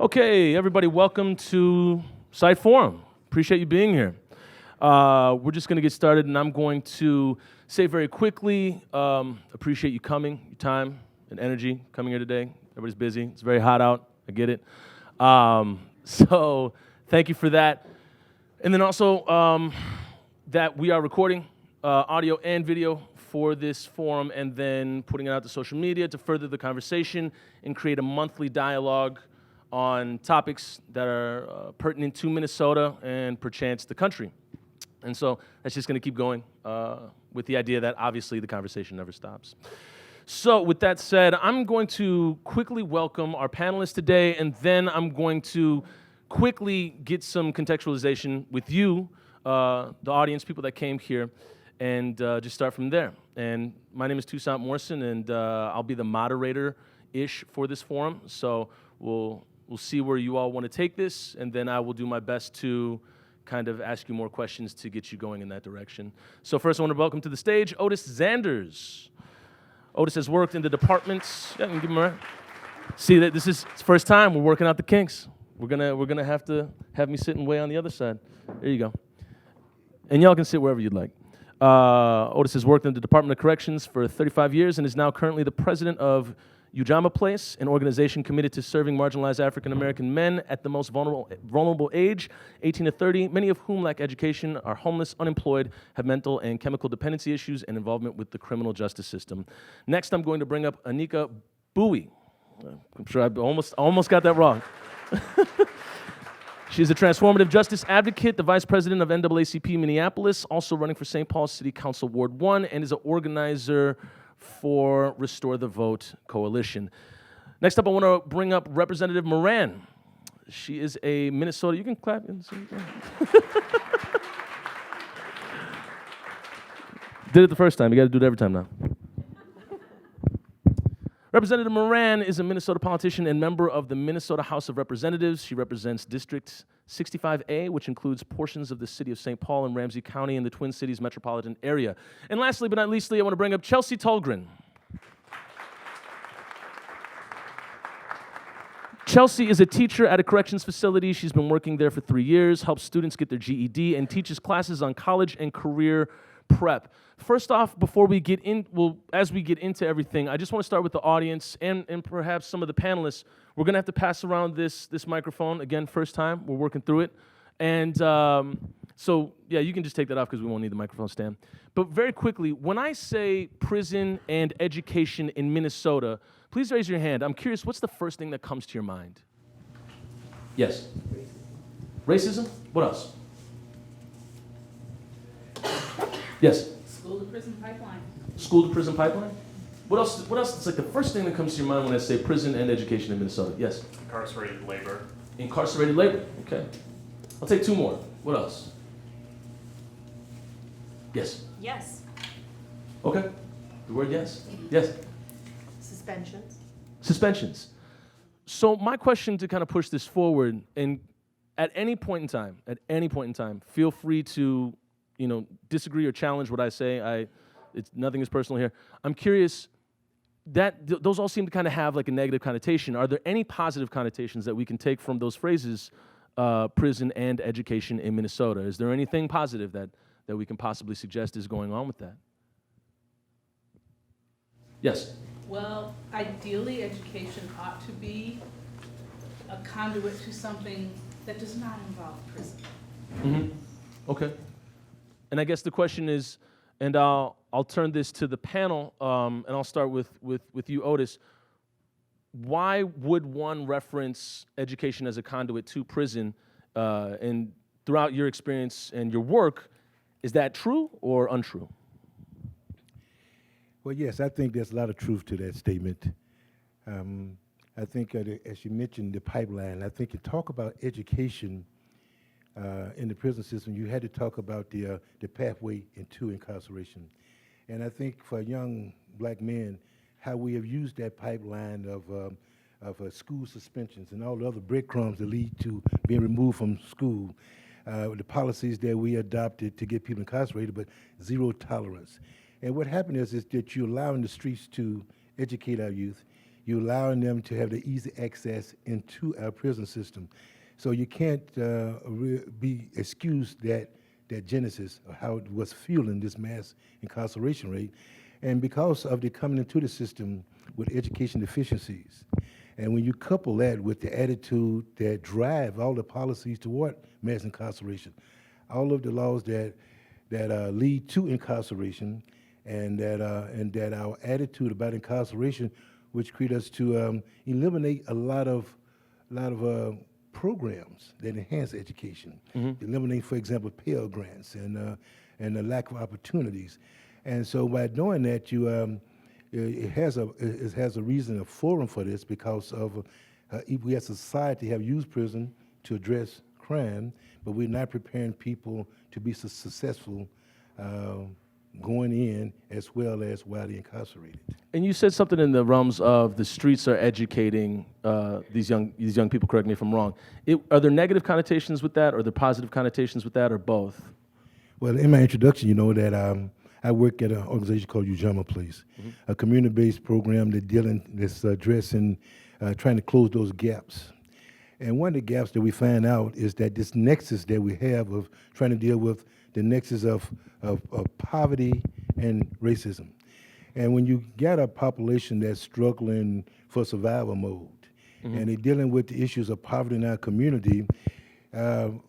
Okay, everybody, welcome to Site Forum. Appreciate you being here. We're just going to get started, and I'm going to say very quickly, appreciate you coming, your time and energy coming here today. Everybody's busy. It's very hot out. I get it. So thank you for that. And then also that we are recording audio and video for this forum and then putting it out to social media to further the conversation and create a monthly dialogue on topics that are pertinent to Minnesota and perchance the country. And so that's just going to keep going with the idea that obviously the conversation never stops. So with that said, I'm going to quickly welcome our panelists today, and then I'm going to quickly get some contextualization with you, the audience, people that came here, and just start from there. And my name is Toussaint Morrison, and I'll be the moderator-ish for this forum. So we'll see where you all want to take this, and then I will do my best to kind of ask you more questions to get you going in that direction. So first, I want to welcome to the stage Otis Zanders. Otis has worked in the departments. Yeah, I can give him a round. See, that this is his first time. We're working out the kinks. We're gonna have to have me sitting way on the other side. There you go. And y'all can sit wherever you'd like. Otis has worked in the Department of Corrections for 35 years and is now currently the president of Mpls, an organization committed to serving marginalized African-American men at the most vulnerable age, 18 to 30, many of whom lack education, are homeless, unemployed, have mental and chemical dependency issues, and involvement with the criminal justice system. Next, I'm going to bring up Anika Bowie. I'm sure I almost got that wrong. She's a transformative justice advocate, the vice president of NAACP Minneapolis, also running for St. Paul City Council Ward 1, and is an organizer for Restore the Vote Coalition. Next up, I want to bring up Representative Moran. She is a Minnesota, you can clap. Did it the first time, you got to do it every time now. Representative Moran is a Minnesota politician and member of the Minnesota House of Representatives. She represents District 65A, which includes portions of the city of St. Paul and Ramsey County in the Twin Cities metropolitan area. And lastly but not leastly, I want to bring up Chelsey Tulgren. Chelsey is a teacher at a corrections facility. She's been working there for 3 years, helps students get their GED, and teaches classes on college and career prep. First off, before we get in, as we get into everything, I just want to start with the audience and perhaps some of the panelists. We're going to have to pass around this microphone. Again, first time, we're working through it. And so, yeah, you can just take that off because we won't need the microphone stand. But very quickly, when I say prison and education in Minnesota, please raise your hand. I'm curious, what's the first thing that comes to your mind? Yes? Racism? What else? Yes? School to prison pipeline. School to prison pipeline? What else? It's like the first thing that comes to your mind when I say prison and education in Minnesota. Yes? Incarcerated labor. Incarcerated labor. Okay. I'll take two more. What else? Yes? Yes. Okay. The word yes? Yes? Suspensions. Suspensions. So my question to kind of push this forward, and at any point in time, feel free to disagree or challenge what I say. Nothing is personal here. I'm curious, those all seem to kind of have like a negative connotation. Are there any positive connotations that we can take from those phrases, prison and education in Minnesota? Is there anything positive that we can possibly suggest is going on with that? Yes? Well, ideally, education ought to be a conduit to something that does not involve prison. Mm-hmm. Okay. And I guess the question is, and I'll turn this to the panel, and I'll start with you, Otis. Why would one reference education as a conduit to prison? And throughout your experience and your work, is that true or untrue? Well, yes, I think there's a lot of truth to that statement. I think, as you mentioned, the pipeline, I think you talk about education in the prison system, you had to talk about the pathway into incarceration. And I think for young black men, how we have used that pipeline of school suspensions and all the other breadcrumbs that lead to being removed from school, the policies that we adopted to get people incarcerated, but zero tolerance. And what happened is that you're allowing the streets to educate our youth. you're allowing them to have the easy access into our prison system. So you can't be excused that genesis of how it was fueling this mass incarceration rate. And because of the coming into the system with education deficiencies, and when you couple that with the attitude that drive all the policies toward mass incarceration, all of the laws that lead to incarceration, and that our attitude about incarceration, which create us to eliminate a lot of programs that enhance education, eliminate, for example, Pell Grants and the lack of opportunities. And so by doing that, it has a reason, a forum for this, because of we as a society have used prison to address crime, but we're not preparing people to be successful going in as well as while they're incarcerated. And you said something in the realms of the streets are educating these young people. Correct me if I'm wrong. Are there negative connotations with that, or are there positive connotations with that, or both? Well, in my introduction, you know that I work at an organization called Mpls, a community-based program that's addressing, trying to close those gaps. And one of the gaps that we find out is that this nexus that we have of trying to deal with the nexus of poverty and racism. And when you get a population that's struggling for survival mode, and they're dealing with the issues of poverty in our community,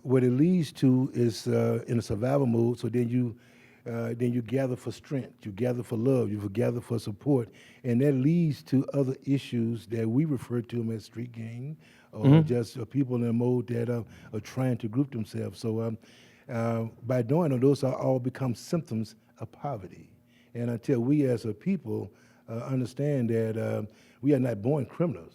what it leads to is in a survival mode, so then you gather for strength, you gather for love, you gather for support, and that leads to other issues that we refer to them as street gang, or just people in a mode that are trying to group themselves. So by doing it, those are all become symptoms of poverty. And until we as a people understand that we are not born criminals,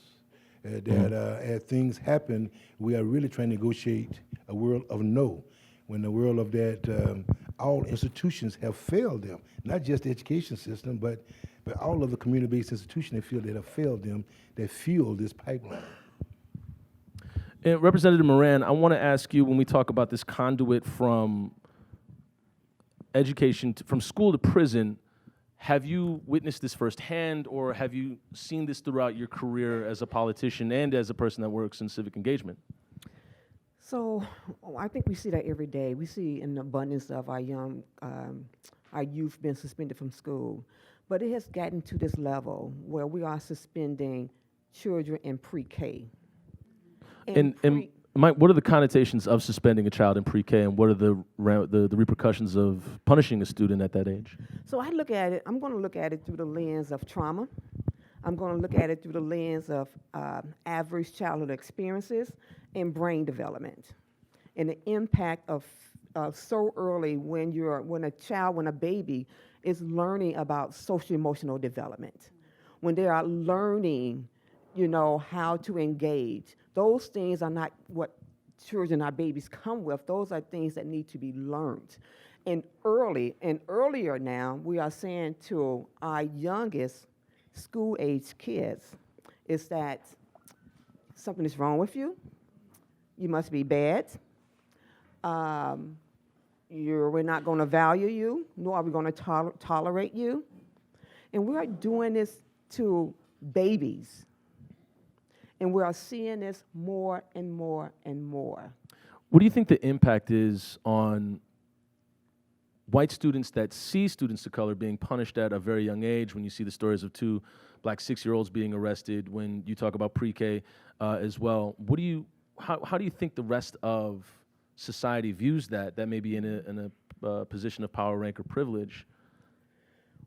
that as things happen, we are really trying to negotiate a world of no, when the world of that all institutions have failed them, not just the education system, but all of the community-based institutions that have failed them, that fuel this pipeline. And Representative Moran, I want to ask you, when we talk about this conduit from education, from school to prison, have you witnessed this firsthand, or have you seen this throughout your career as a politician and as a person that works in civic engagement? So I think we see that every day. We see an abundance of our youth being suspended from school. But it has gotten to this level where we are suspending children in PreK. And Mike, what are the connotations of suspending a child in PreK, and what are the repercussions of punishing a student at that age? So I look at it, I'm going to look at it through the lens of trauma. I'm going to look at it through the lens of average childhood experiences and brain development, and the impact of so early when a baby is learning about social emotional development, when they are learning, how to engage. Those things are not what children or babies come with. Those are things that need to be learned. And earlier now, we are saying to our youngest school-age kids is that something is wrong with you. You must be bad. We're not going to value you, nor are we going to tolerate you. And we are doing this to babies. And we are seeing this more and more and more. What do you think the impact is on white students that see students of color being punished at a very young age, when you see the stories of 2 black 6-year-olds being arrested, when you talk about PreK as well? How do you think the rest of society views that may be in a position of power, rank, or privilege?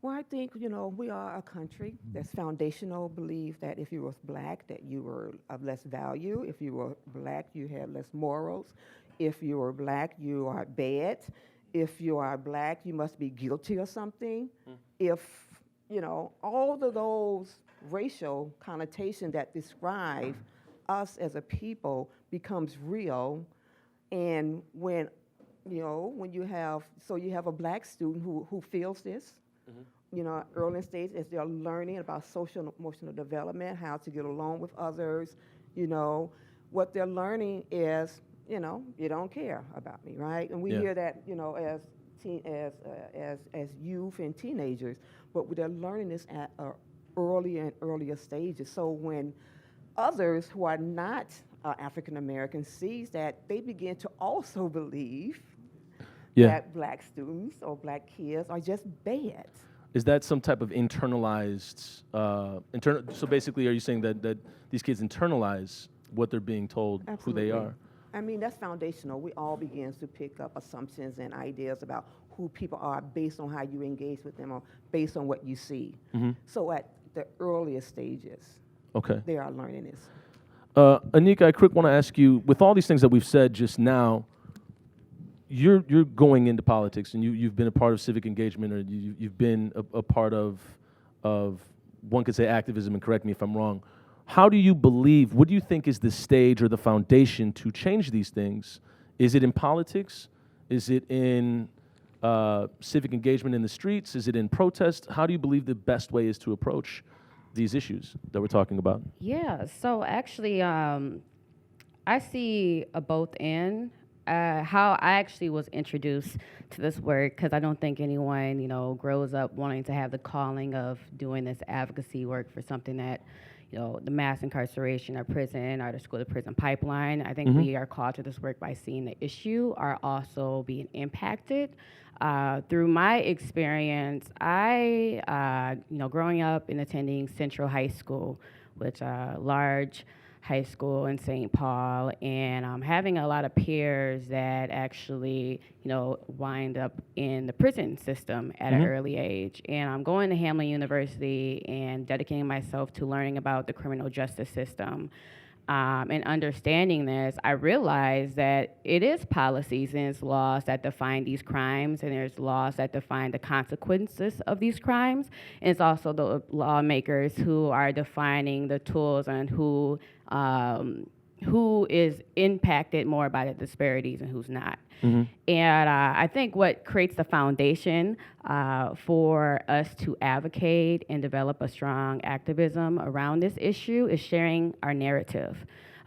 Well, I think, we are a country that's foundational, believe that if you were black, that you were of less value. If you were black, you had less morals. If you were black, you are bad. If you are black, you must be guilty of something. If, all of those racial connotations that describe us as a people becomes real. And when you have a black student who feels this, early stage as they're learning about social emotional development, how to get along with others, what they're learning is, you don't care about me, right? And we hear that, as youth and teenagers, but they're learning this at earlier and earlier stages. So when others who are not African American sees that, they begin to also believe Yeah. that black students or black kids are just bad. Is that some type of internalized, so basically are you saying that these kids internalize what they're being told Absolutely. who they are? I mean, that's foundational. We all begin to pick up assumptions and ideas about who people are based on how you engage with them or based on what you see. So at the earliest stages, Okay. they are learning this. Anika, I quick want to ask you, with all these things that we've said just now, you're going into politics, and you've been a part of civic engagement, or you've been a part of one could say activism, and correct me if I'm wrong. How do you believe, what do you think is the stage or the foundation to change these things? Is it in politics? Is it in civic engagement in the streets? Is it in protest? How do you believe the best way is to approach these issues that we're talking about? Yeah, so actually, I see a both and. How I actually was introduced to this work, because I don't think anyone, grows up wanting to have the calling of doing this advocacy work for something that, the mass incarceration or prison or the school to prison pipeline. I think we are called to this work by seeing the issue are also being impacted. Through my experience, I, growing up and attending Central High School, which large high school in St. Paul, and having a lot of peers that actually, wind up in the prison system at an early age. And I'm going to Hamline University and dedicating myself to learning about the criminal justice system. And understanding this, I realized that it is policies and it's laws that define these crimes, and there's laws that define the consequences of these crimes. And it's also the lawmakers who are defining the tools and who is impacted more by the disparities and who's not. And I think what creates the foundation for us to advocate and develop a strong activism around this issue is sharing our narrative.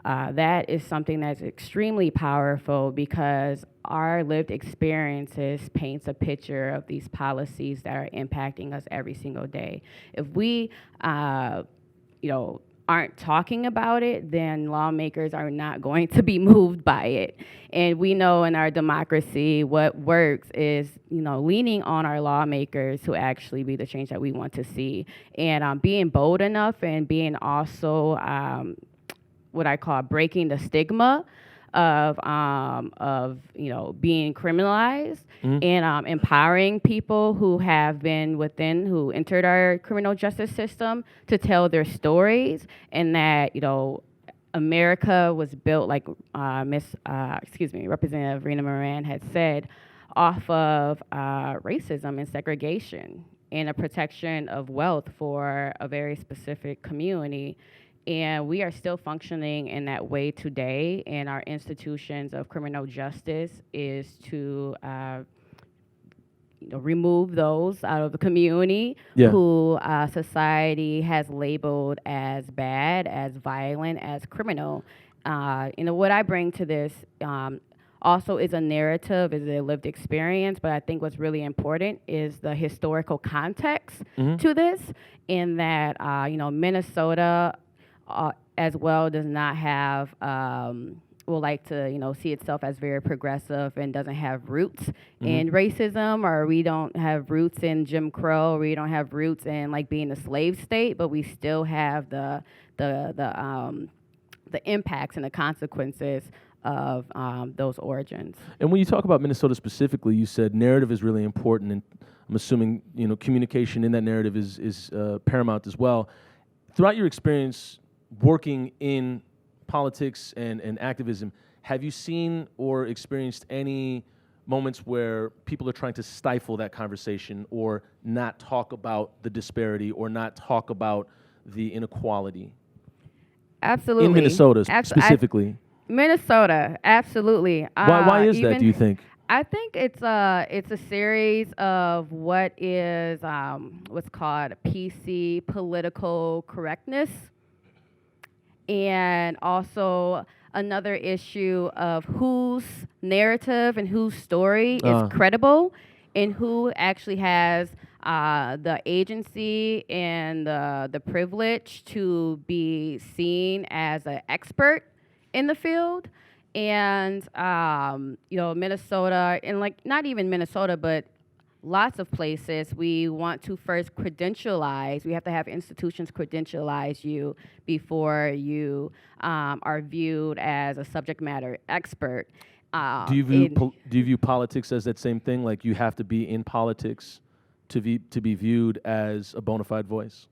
That is something that's extremely powerful because our lived experiences paints a picture of these policies that are impacting us every single day. If we, aren't talking about it, then lawmakers are not going to be moved by it. And we know in our democracy, what works is, leaning on our lawmakers to actually be the change that we want to see. And being bold enough and being also what I call breaking the stigma of being criminalized and empowering people who have been who entered our criminal justice system to tell their stories, and that America was built, like Representative Rena Moran had said, off of racism and segregation and a protection of wealth for a very specific community. And we are still functioning in that way today, and our institutions of criminal justice is to remove those out of the community who society has labeled as bad, as violent, as criminal. What I bring to this also is a narrative, is a lived experience, but I think what's really important is the historical context to this, in that, Minnesota as well does not have, will like to, see itself as very progressive and doesn't have roots in racism, or we don't have roots in Jim Crow, or we don't have roots in being a slave state, but we still have the impacts and the consequences of those origins. And when you talk about Minnesota specifically, you said narrative is really important, and I'm assuming communication in that narrative is paramount as well. Throughout your experience working in politics and activism, have you seen or experienced any moments where people are trying to stifle that conversation or not talk about the disparity or not talk about the inequality? Absolutely. In Minnesota specifically. Minnesota, absolutely. Why is that, do you think? I think it's a series of what is what's called PC, political correctness, and also another issue of whose narrative and whose story is credible, and who actually has the agency and the privilege to be seen as an expert in the field. And, Minnesota, and like not even Minnesota, but lots of places, we want to first credentialize. We have to have institutions credentialize you before you are viewed as a subject matter expert. Do you view politics as that same thing? Like you have to be in politics to be viewed as a bona fide voice?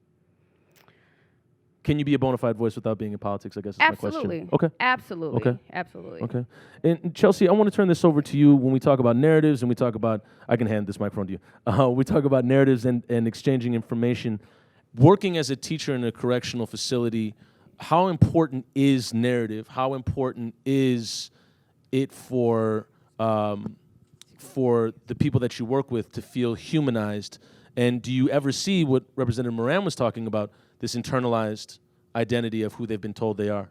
Can you be a bona fide voice without being in politics, I guess is my question. Absolutely. Okay. Absolutely. Okay. Absolutely. Okay. And Chelsey, I want to turn this over to you when we talk about narratives and we talk about, I can hand this microphone to you. We talk about narratives and exchanging information. Working as a teacher in a correctional facility, how important is narrative? How important is it for the people that you work with to feel humanized? And do you ever see what Representative Moran was talking about, this internalized identity of who they've been told they are?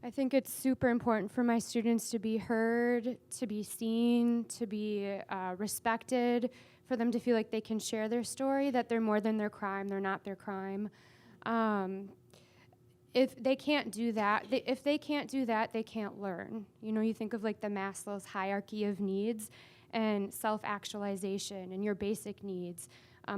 I think it's super important for my students to be heard, to be seen, to be respected, for them to feel like they can share their story, that they're more than their crime, they're not their crime. If they can't do that, they can't learn. You know, you think of like the Maslow's hierarchy of needs, and self-actualization and your basic needs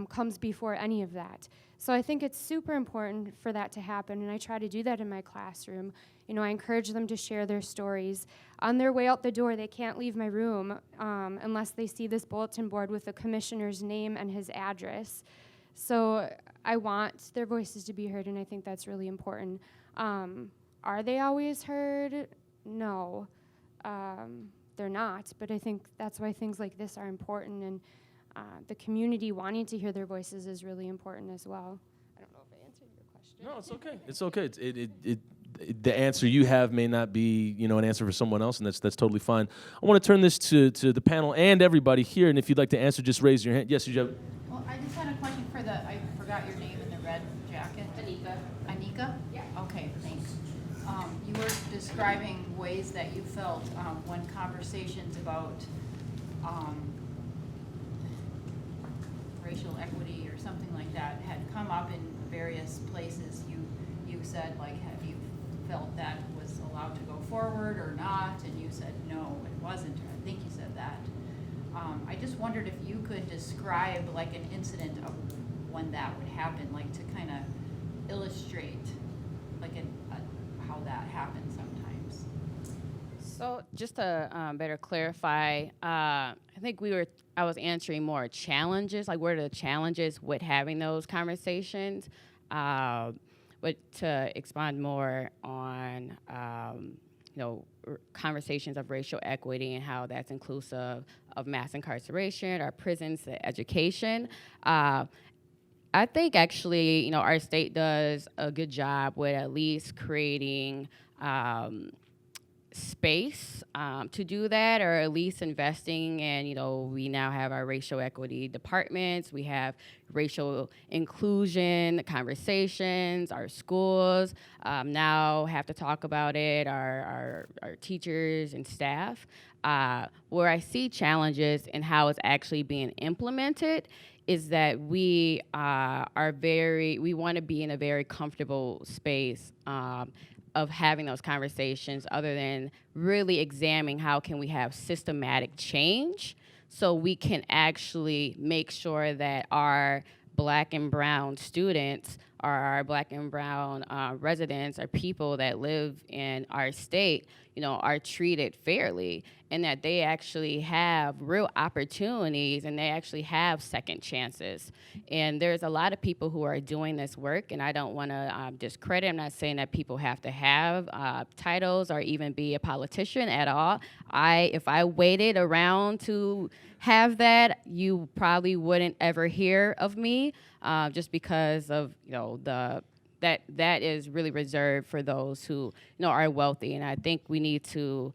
comes before any of that. So I think it's super important for that to happen, and I try to do that in my classroom. You know, I encourage them to share their stories. On their way out the door, they can't leave my room unless they see this bulletin board with the commissioner's name and his address. So I want their voices to be heard, and I think that's really important. Are they always heard? No, they're not, but I think that's why things like this are important, and the community wanting to hear their voices is really important as well. I don't know if I answered your question. No, it's okay. It's okay. The answer you have may not be, an answer for someone else, and that's totally fine. I want to turn this to the panel and everybody here, and if you'd like to answer, just raise your hand. Yes, you have. Well, I just had a question for I forgot your name in the red jacket. Anika. Anika? Yeah. Okay, thanks. You were describing ways that you felt when conversations about racial equity or something like that had come up in various places. You said, like, have you felt that was allowed to go forward or not? And you said, no, it wasn't. I think you said that. I just wondered if you could describe, like, an incident of when that would happen, like, to kind of illustrate, like, how that happens sometimes. So just to better clarify, I think I was answering more challenges, like what are the challenges with having those conversations, but to expand more on, conversations of racial equity and how that's inclusive of mass incarceration, our prisons, education. I think actually, our state does a good job with at least creating space to do that, or at least investing in, we now have our racial equity departments, we have racial inclusion conversations, our schools now have to talk about it, our teachers and staff. Where I see challenges in how it's actually being implemented is that we we want to be in a very comfortable space of having those conversations, other than really examining how can we have systematic change so we can actually make sure that our Black and brown students, or our Black and brown residents, or people that live in our state, are treated fairly, and that they actually have real opportunities and they actually have second chances. And there's a lot of people who are doing this work, and I don't want to discredit. I'm not saying that people have to have titles or even be a politician at all. If I waited around to have that, you probably wouldn't ever hear of me, just because of that is really reserved for those who are wealthy. And I think we need to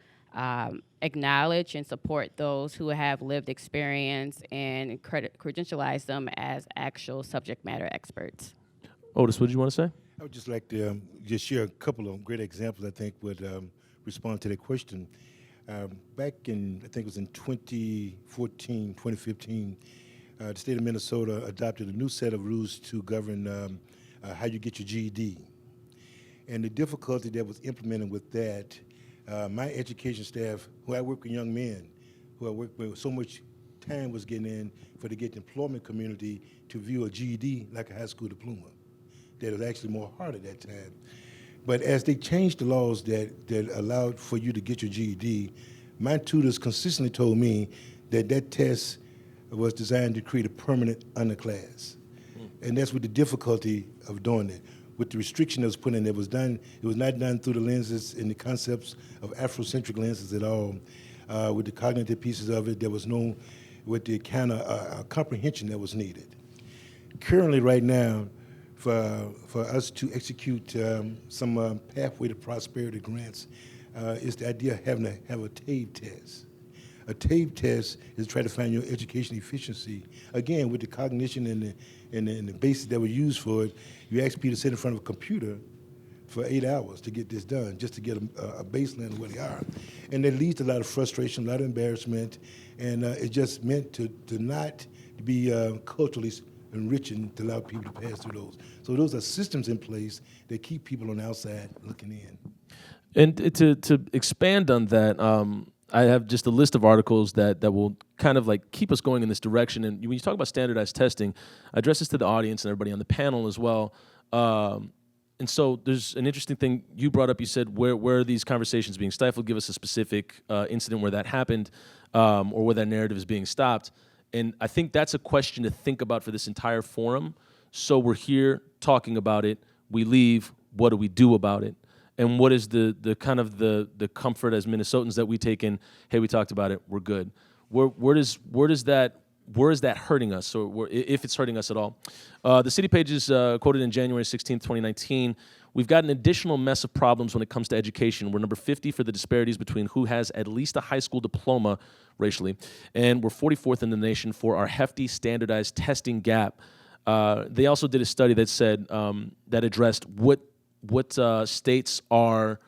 acknowledge and support those who have lived experience and credentialize them as actual subject matter experts. Otis, what did you want to say? I would just like to just share a couple of great examples I think would respond to that question. Back in, I think it was in 2014, 2015, the state of Minnesota adopted a new set of rules to govern how you get your GED. And the difficulty that was implemented with that, my education staff, who I work with young men, who I work with, so much time was getting in for to get the employment community to view a GED like a high school diploma. That was actually more hard at that time. But as they changed the laws that allowed for you to get your GED, my tutors consistently told me that that test was designed to create a permanent underclass. And that's with the difficulty of doing it. With the restriction that was put in, it was not done through the lenses and the concepts of Afrocentric lenses at all. With the cognitive pieces of it, there was no, with the kind of comprehension that was needed. Currently, right now, for us to execute some pathway to prosperity grants, is the idea of having to have a TABE test. A TABE test is to try to find your education efficiency. Again, with the cognition and the basis that were used for it, you ask people to sit in front of a computer for 8 hours to get this done, just to get a baseline of where they are. And that leads to a lot of frustration, a lot of embarrassment, and it's just meant to not be culturally enriching to allow people to pass through those. So those are systems in place that keep people on the outside looking in. And to expand on that, I have just a list of articles that will kind of like keep us going in this direction. And when you talk about standardized testing, I address this to the audience and everybody on the panel as well. And so there's an interesting thing you brought up. You said, where are these conversations being stifled? Give us a specific incident where that happened or where that narrative is being stopped. And I think that's a question to think about for this entire forum. So we're here talking about it. We leave. What do we do about it? And what is the kind of the comfort as Minnesotans that we take in? Hey, we talked about it. We're good. Where is that hurting us, or if it's hurting us at all? The City Page is quoted in January 16th, 2019. We've got an additional mess of problems when it comes to education. We're number 50 for the disparities between who has at least a high school diploma racially, and we're 44th in the nation for our hefty standardized testing gap. They also did a study that said that addressed what states are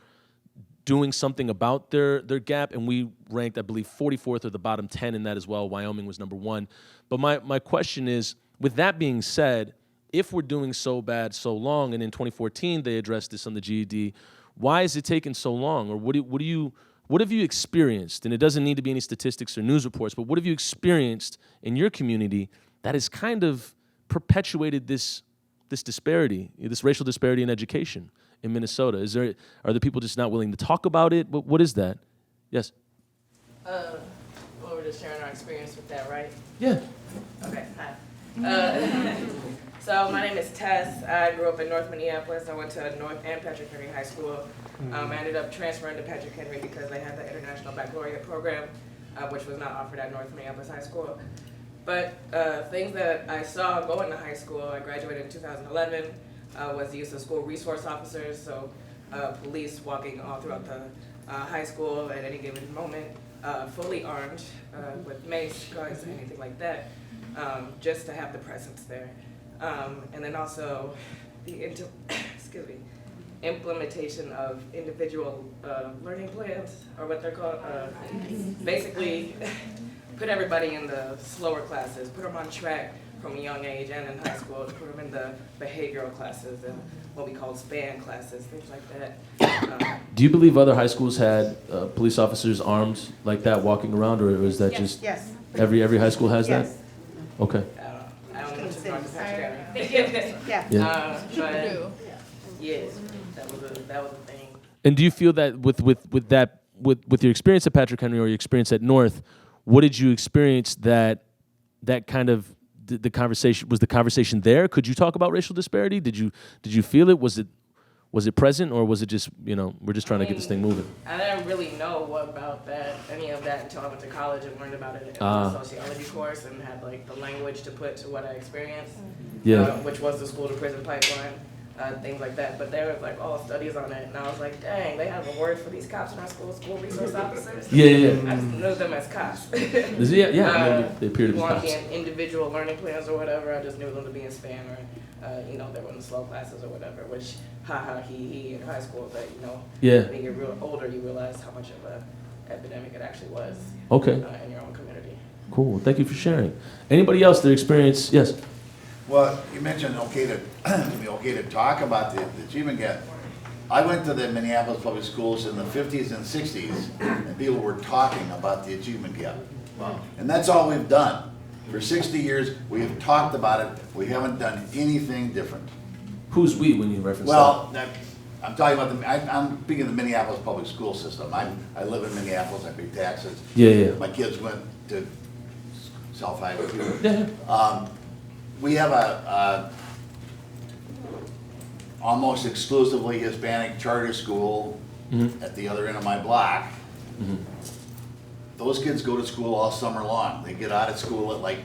doing something about their gap, and we ranked, I believe, 44th or the bottom 10 in that as well. Wyoming was number 1. But my question is, with that being said, if we're doing so bad so long, and in 2014 they addressed this on the GED, why is it taking so long? Or what have you experienced? And it doesn't need to be any statistics or news reports, but what have you experienced in your community that has kind of perpetuated this disparity, this racial disparity in education in Minnesota? Are the people just not willing to talk about it? What is that? Yes? Well, we're just sharing our experience with that, right? Yeah. Okay, hi. So my name is Tess. I grew up in North Minneapolis. I went to North and Patrick Henry High School. I ended up transferring to Patrick Henry because they had the International Baccalaureate program, which was not offered at North Minneapolis High School. But things that I saw going to high school, I graduated in 2011, was the use of school resource officers, so police walking all throughout the high school at any given moment, fully armed with mace, guns, anything like that, just to have the presence there. And then also the implementation of individual learning plans, or what they're called, basically put everybody in the slower classes, put them on track from a young age and in high school, put them in the behavioral classes and what we call SPAN classes, things like that. Do you believe other high schools had police officers armed like that walking around, or is that just every high school has that? Okay. I don't know to talk to Patrick. Yeah. But yes, that was a thing. And do you feel that with your experience at Patrick Henry or your experience at North, what did you experience that kind of the conversation there? Could you talk about racial disparity? Did you feel it? Was it present, or was it just, we're just trying to get this thing moving? I didn't really know any of that until I went to college and learned about it in the sociology course and had like the language to put to what I experienced, which was the school to prison pipeline. Things like that, but there was like all studies on it, and I was like, dang, they have a word for these cops in our school resource officers. Yeah. I just knew them as cops. They appear to be cops. In individual learning plans or whatever, I just knew them to be in SPAN or, they were in the slow classes or whatever, which, he in high school, but, when you're real older, you realize how much of an epidemic it actually was in your own community. Cool. Thank you for sharing. Anybody else their experience? Yes. Well, you mentioned okay to talk about the achievement gap. I went to the Minneapolis public schools in the 50s and 60s, and people were talking about the achievement gap. Wow. And that's all we've done. For 60 years, we have talked about it. We haven't done anything different. Who's we when you reference that? I'm talking about I'm speaking of the Minneapolis public school system. I live in Minneapolis. I pay taxes. Yeah. My kids went to South High. Yeah. We have a almost exclusively Hispanic charter school at the other end of my block. Those kids go to school all summer long. They get out of school at like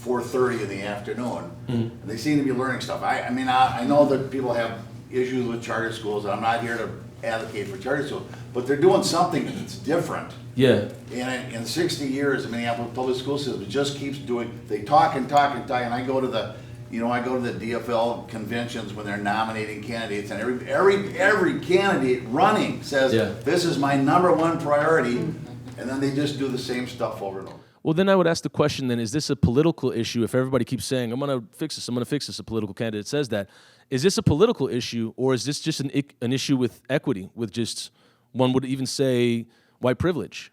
4:30 in the afternoon. And they seem to be learning stuff. I mean, I know that people have issues with charter schools, and I'm not here to advocate for charter schools, but they're doing something that's different. Yeah. And in 60 years, the Minneapolis public school system just keeps doing, they talk and talk and talk, and I go to the DFL conventions when they're nominating candidates, and every candidate running says, this is my #1 priority, and then they just do the same stuff over and over. Well, then I would ask the question then, is this a political issue? If everybody keeps saying, I'm going to fix this, a political candidate says that, is this a political issue, or is this just an issue with equity, with just, one would even say, white privilege?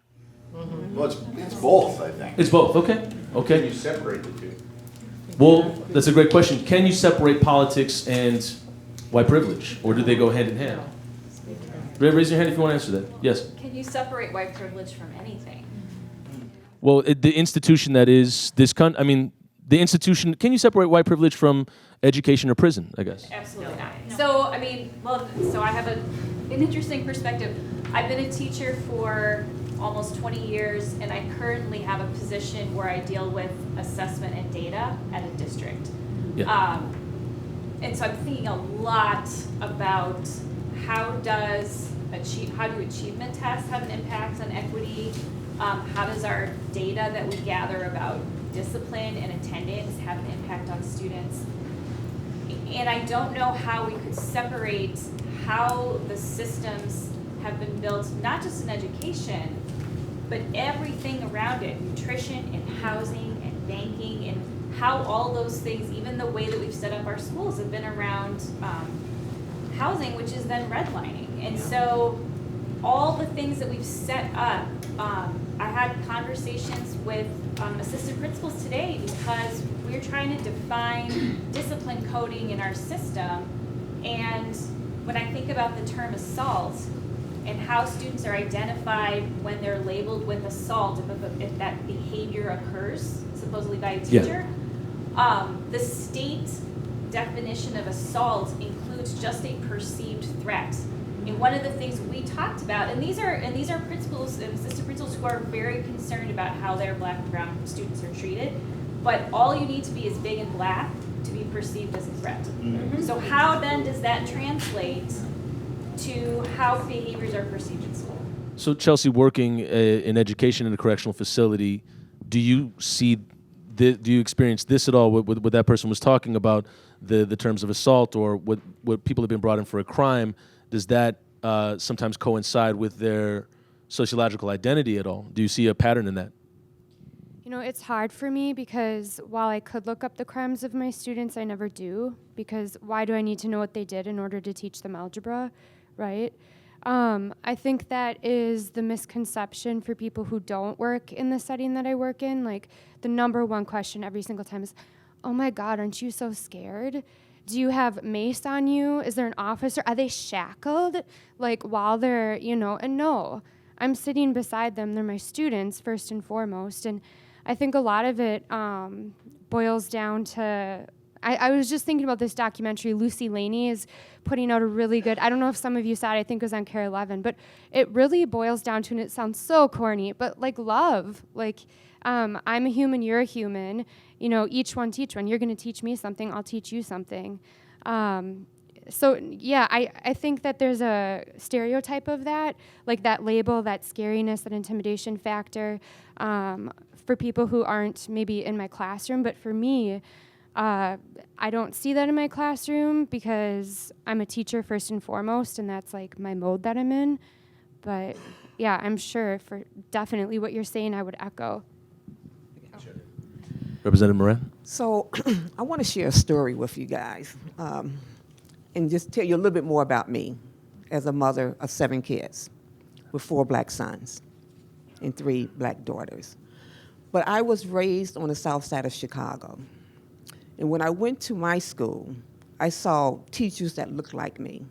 Well, it's both, I think. It's both, okay. Can you separate the two? Well, that's a great question. Can you separate politics and white privilege, or do they go hand in hand? Raise your hand if you want to answer that. Yes? Can you separate white privilege from anything? Well, the institution that is this the institution, can you separate white privilege from education or prison, I guess? Absolutely not. So, I have an interesting perspective. I've been a teacher for almost 20 years, and I currently have a position where I deal with assessment and data at a district. Yeah. And so I'm thinking a lot about how do achievement tests have an impact on equity? How does our data that we gather about discipline and attendance have an impact on students? And I don't know how we could separate how the systems have been built, not just in education, but everything around it, nutrition and housing and banking, and how all those things, even the way that we've set up our schools, have been around housing, which is then redlining. And so all the things that we've set up, I had conversations with assistant principals today because we're trying to define discipline coding in our system. And when I think about the term assault and how students are identified when they're labeled with assault, if that behavior occurs supposedly by a teacher, the state definition of assault includes just a perceived threat. And one of the things we talked about, and these are principals and assistant principals who are very concerned about how their black and brown students are treated, but all you need to be is big and black to be perceived as a threat. Mm-hmm. So how then does that translate to how behaviors are perceived in school? So Chelsey, working in education in a correctional facility, do you experience this at all? What that person was talking about, the terms of assault, or what people have been brought in for a crime? Does that sometimes coincide with their sociological identity at all? Do you see a pattern in that? You know, it's hard for me because while I could look up the crimes of my students, I never do, because why do I need to know what they did in order to teach them algebra, right? I think that is the misconception for people who don't work in the setting that I work in. Like, the number one question every single time is, oh my God, aren't you so scared? Do you have mace on you? Is there an officer? Are they shackled? Like, while they're, and no, I'm sitting beside them. They're my students first and foremost. And I think a lot of it boils down to, I was just thinking about this documentary. Lucy Laney is putting out a really good, I don't know if some of you saw it, I think it was on Care 11, but it really boils down to, and it sounds so corny, but like love. Like, I'm a human, you're a human. Each one teach one. You're going to teach me something, I'll teach you something. So, yeah, I think that there's a stereotype of that, like that label, that scariness, that intimidation factor for people who aren't maybe in my classroom. But for me, I don't see that in my classroom because I'm a teacher first and foremost, and that's like my mode that I'm in. But, yeah, I'm sure for definitely what you're saying, I would echo. Representative Moran? So I want to share a story with you guys and just tell you a little bit more about me as a mother of 7 kids with 4 black sons and 3 black daughters. But I was raised on the south side of Chicago. And when I went to my school, I saw teachers that looked like me.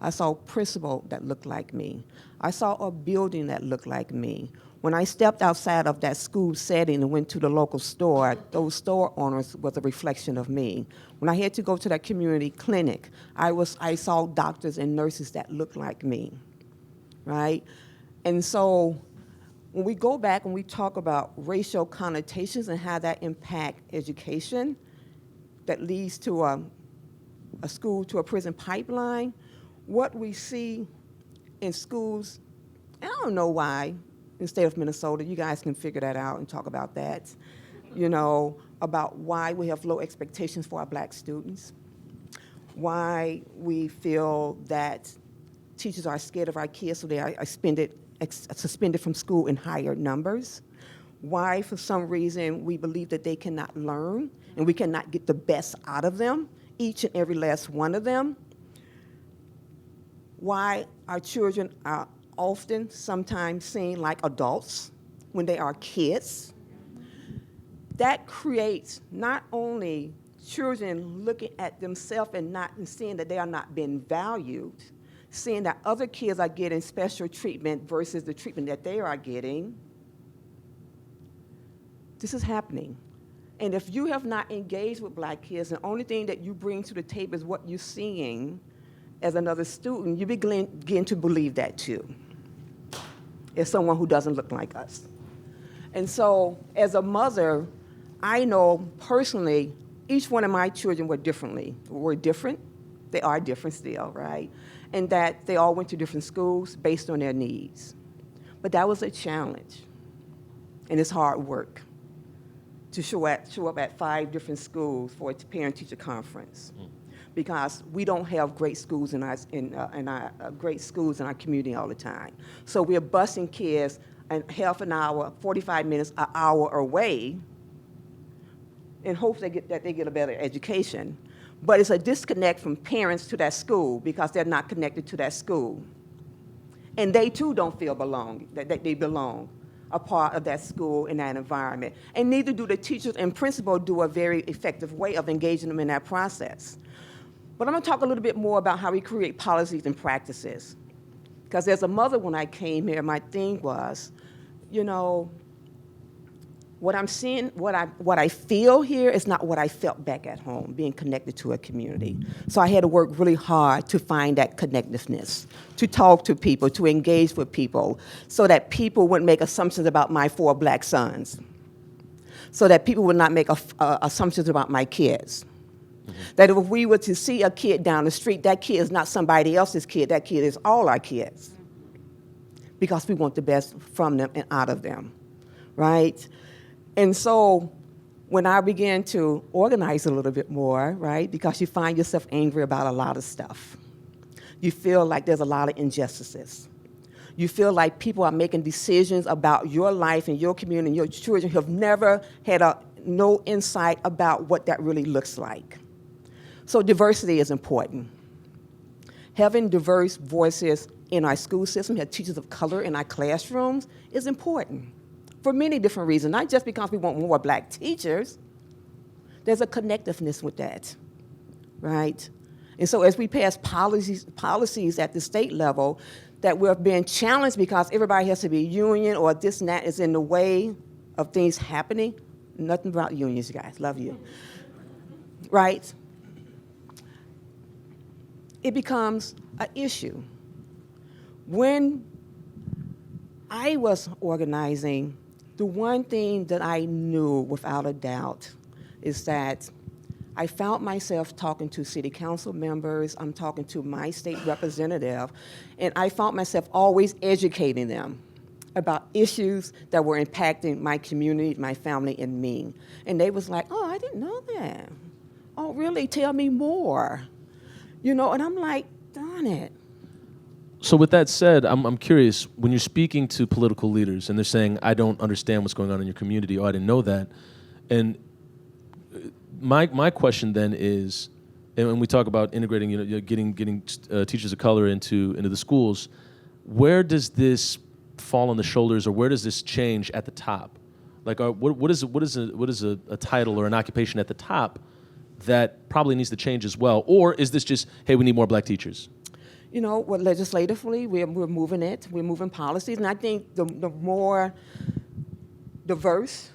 I saw principal that looked like me. I saw a building that looked like me. When I stepped outside of that school setting and went to the local store, those store owners was a reflection of me. When I had to go to that community clinic, I saw doctors and nurses that looked like me, right? And so when we go back and we talk about racial connotations and how that impact education, that leads to a school to a prison pipeline, what we see in schools, I don't know why, in the state of Minnesota, you guys can figure that out and talk about that, you know, about why we have low expectations for our black students, why we feel that teachers are scared of our kids, so they are suspended from school in higher numbers, why for some reason we believe that they cannot learn and we cannot get the best out of them, each and every last one of them, why our children are often sometimes seen like adults when they are kids. That creates not only children looking at themselves and seeing that they are not being valued, seeing that other kids are getting special treatment versus the treatment that they are getting. This is happening. And if you have not engaged with black kids, the only thing that you bring to the table is what you're seeing as another student, you begin to believe that too, as someone who doesn't look like us. And so as a mother, I know personally, each one of my children were different. They are different still, right? And that they all went to different schools based on their needs. But that was a challenge, and it's hard work to show up at 5 different schools for a parent-teacher conference, because we don't have great schools in our community all the time. So we're busing kids and half an hour, 45 minutes, an hour away, in hopes that they get a better education. But it's a disconnect from parents to that school because they're not connected to that school. And they too don't feel that they belong a part of that school in that environment. And neither do the teachers and principal do a very effective way of engaging them in that process. But I'm gonna talk a little bit more about how we create policies and practices. Because as a mother, when I came here, my thing was, you know, what I'm seeing, what I feel here is not what I felt back at home, being connected to a community. So I had to work really hard to find that connectiveness, to talk to people, to engage with people, so that people wouldn't make assumptions about my 4 black sons, so that people would not make assumptions about my kids. That if we were to see a kid down the street, that kid is not somebody else's kid, that kid is all our kids, because we want the best from them and out of them, right? And so when I began to organize a little bit more, right, because you find yourself angry about a lot of stuff. You feel like there's a lot of injustices. You feel like people are making decisions about your life and your community and your children who have never had no insight about what that really looks like. So diversity is important. Having diverse voices in our school system, have teachers of color in our classrooms, is important for many different reasons, not just because we want more black teachers. There's a connectiveness with that, right? And so as we pass policies at the state level, that we're being challenged because everybody has to be union or this and that is in the way of things happening. Nothing about unions, you guys, love you, right? It becomes an issue. When I was organizing, the one thing that I knew without a doubt is that I found myself talking to city council members, I'm talking to my state representative, and I found myself always educating them about issues that were impacting my community, my family, and me. And they was like, oh, I didn't know that. Oh, really? Tell me more. You know, and I'm like, darn it. So with that said, I'm curious, when you're speaking to political leaders and they're saying, I don't understand what's going on in your community, or I didn't know that, and my question then is, and when we talk about integrating, getting teachers of color into the schools, where does this fall on the shoulders, or where does this change at the top? Like, what is a title or an occupation at the top that probably needs to change as well, or is this just, hey, we need more black teachers? Well, legislatively, we're moving it. We're moving policies, and I think the more diverse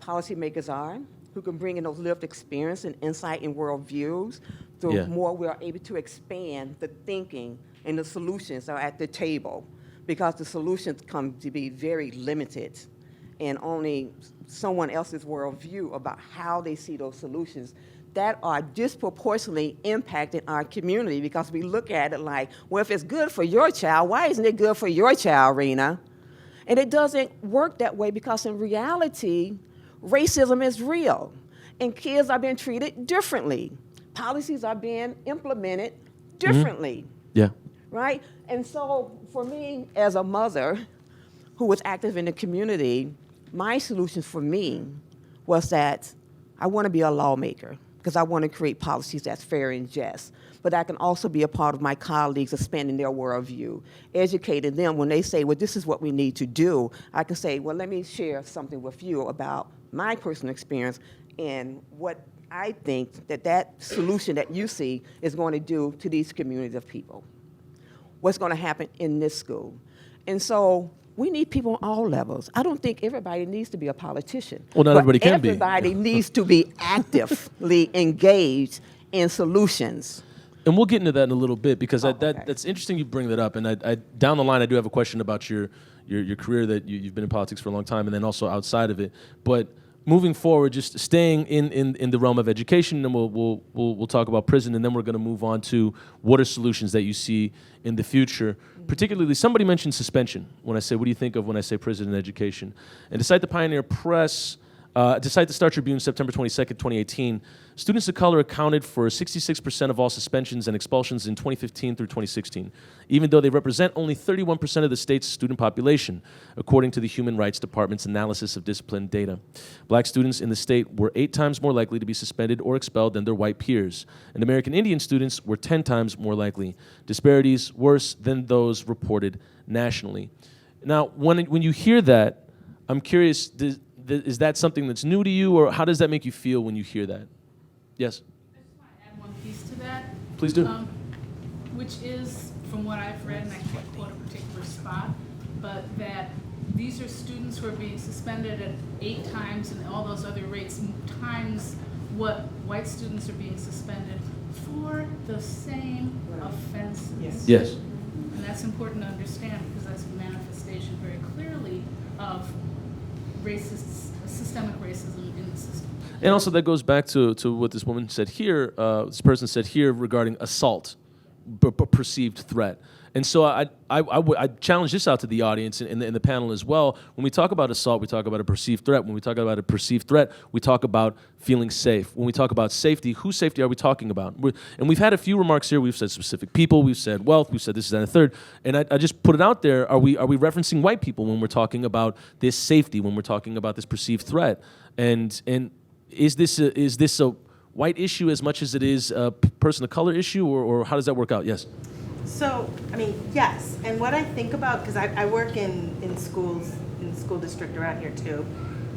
policymakers are, who can bring in those lived experience and insight and worldviews, the more we are able to expand the thinking and the solutions are at the table, because the solutions come to be very limited and only someone else's worldview about how they see those solutions that are disproportionately impacting our community, because we look at it like, well, if it's good for your child, why isn't it good for your child, Rena? And it doesn't work that way, because in reality, racism is real, and kids are being treated differently. Policies are being implemented differently. Yeah. Right? And so for me, as a mother who was active in the community, my solution for me was that I want to be a lawmaker, because I want to create policies that's fair and just. But I can also be a part of my colleagues expanding their worldview, educating them when they say, well, this is what we need to do. I can say, well, let me share something with you about my personal experience and what I think that solution that you see is going to do to these communities of people. What's going to happen in this school. And so we need people on all levels. I don't think everybody needs to be a politician. Well, not everybody can be. Everybody needs to be actively engaged in solutions. And we'll get into that in a little bit, because that's interesting you bring that up. And I down the line, I do have a question about your career, that you've been in politics for a long time, and then also outside of it. But moving forward, just staying in the realm of education, and we'll talk about prison, and then we're going to move on to what are solutions that you see in the future. Particularly, somebody mentioned suspension when I say, what do you think of when I say prison and education? And to cite the Pioneer Press, to cite the Star Tribune, September 22nd, 2018, students of color accounted for 66% of all suspensions and expulsions in 2015 through 2016, even though they represent only 31% of the state's student population, according to the Human Rights Department's analysis of discipline data. Black students in the state were 8 times more likely to be suspended or expelled than their white peers, and American Indian students were 10 times more likely. Disparities worse than those reported nationally. Now, when you hear that, I'm curious, is that something that's new to you, or how does that make you feel when you hear that? Yes? I just want to add one piece to that. Please do. Which is, from what I've read, and I can't quote a particular spot, but that these are students who are being suspended at 8 times, and all those other rates times what white students are being suspended for the same offenses. Yes. And that's important to understand, because that's a manifestation very clearly of systemic racism in the system. And also that goes back to what this woman said here, this person said here regarding assault, perceived threat. And so I challenge this out to the audience and in the panel as well. When we talk about assault, we talk about a perceived threat. When we talk about a perceived threat, we talk about feeling safe. When we talk about safety, whose safety are we talking about? And we've had a few remarks here. We've said specific people. We've said wealth. We've said this, that, and the third. And I just put it out there. Are we referencing white people when we're talking about this safety, when we're talking about this perceived threat? And is this a white issue as much as it is a person of color issue, or how does that work out? Yes. So, I mean, yes. And what I think about, because I work in schools, in the school district around here too,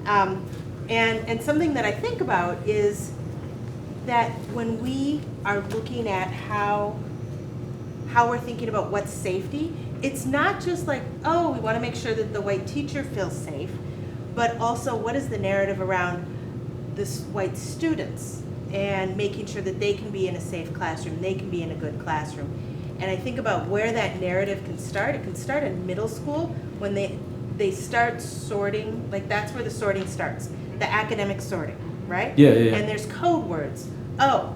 and something that I think about is that when we are looking at how we're thinking about what's safety, it's not just like, oh, we want to make sure that the white teacher feels safe, but also what is the narrative around this white students and making sure that they can be in a safe classroom, they can be in a good classroom. And I think about where that narrative can start. It can start in middle school when they start sorting, like that's where the sorting starts, the academic sorting, right? Yeah. And there's code words. Oh,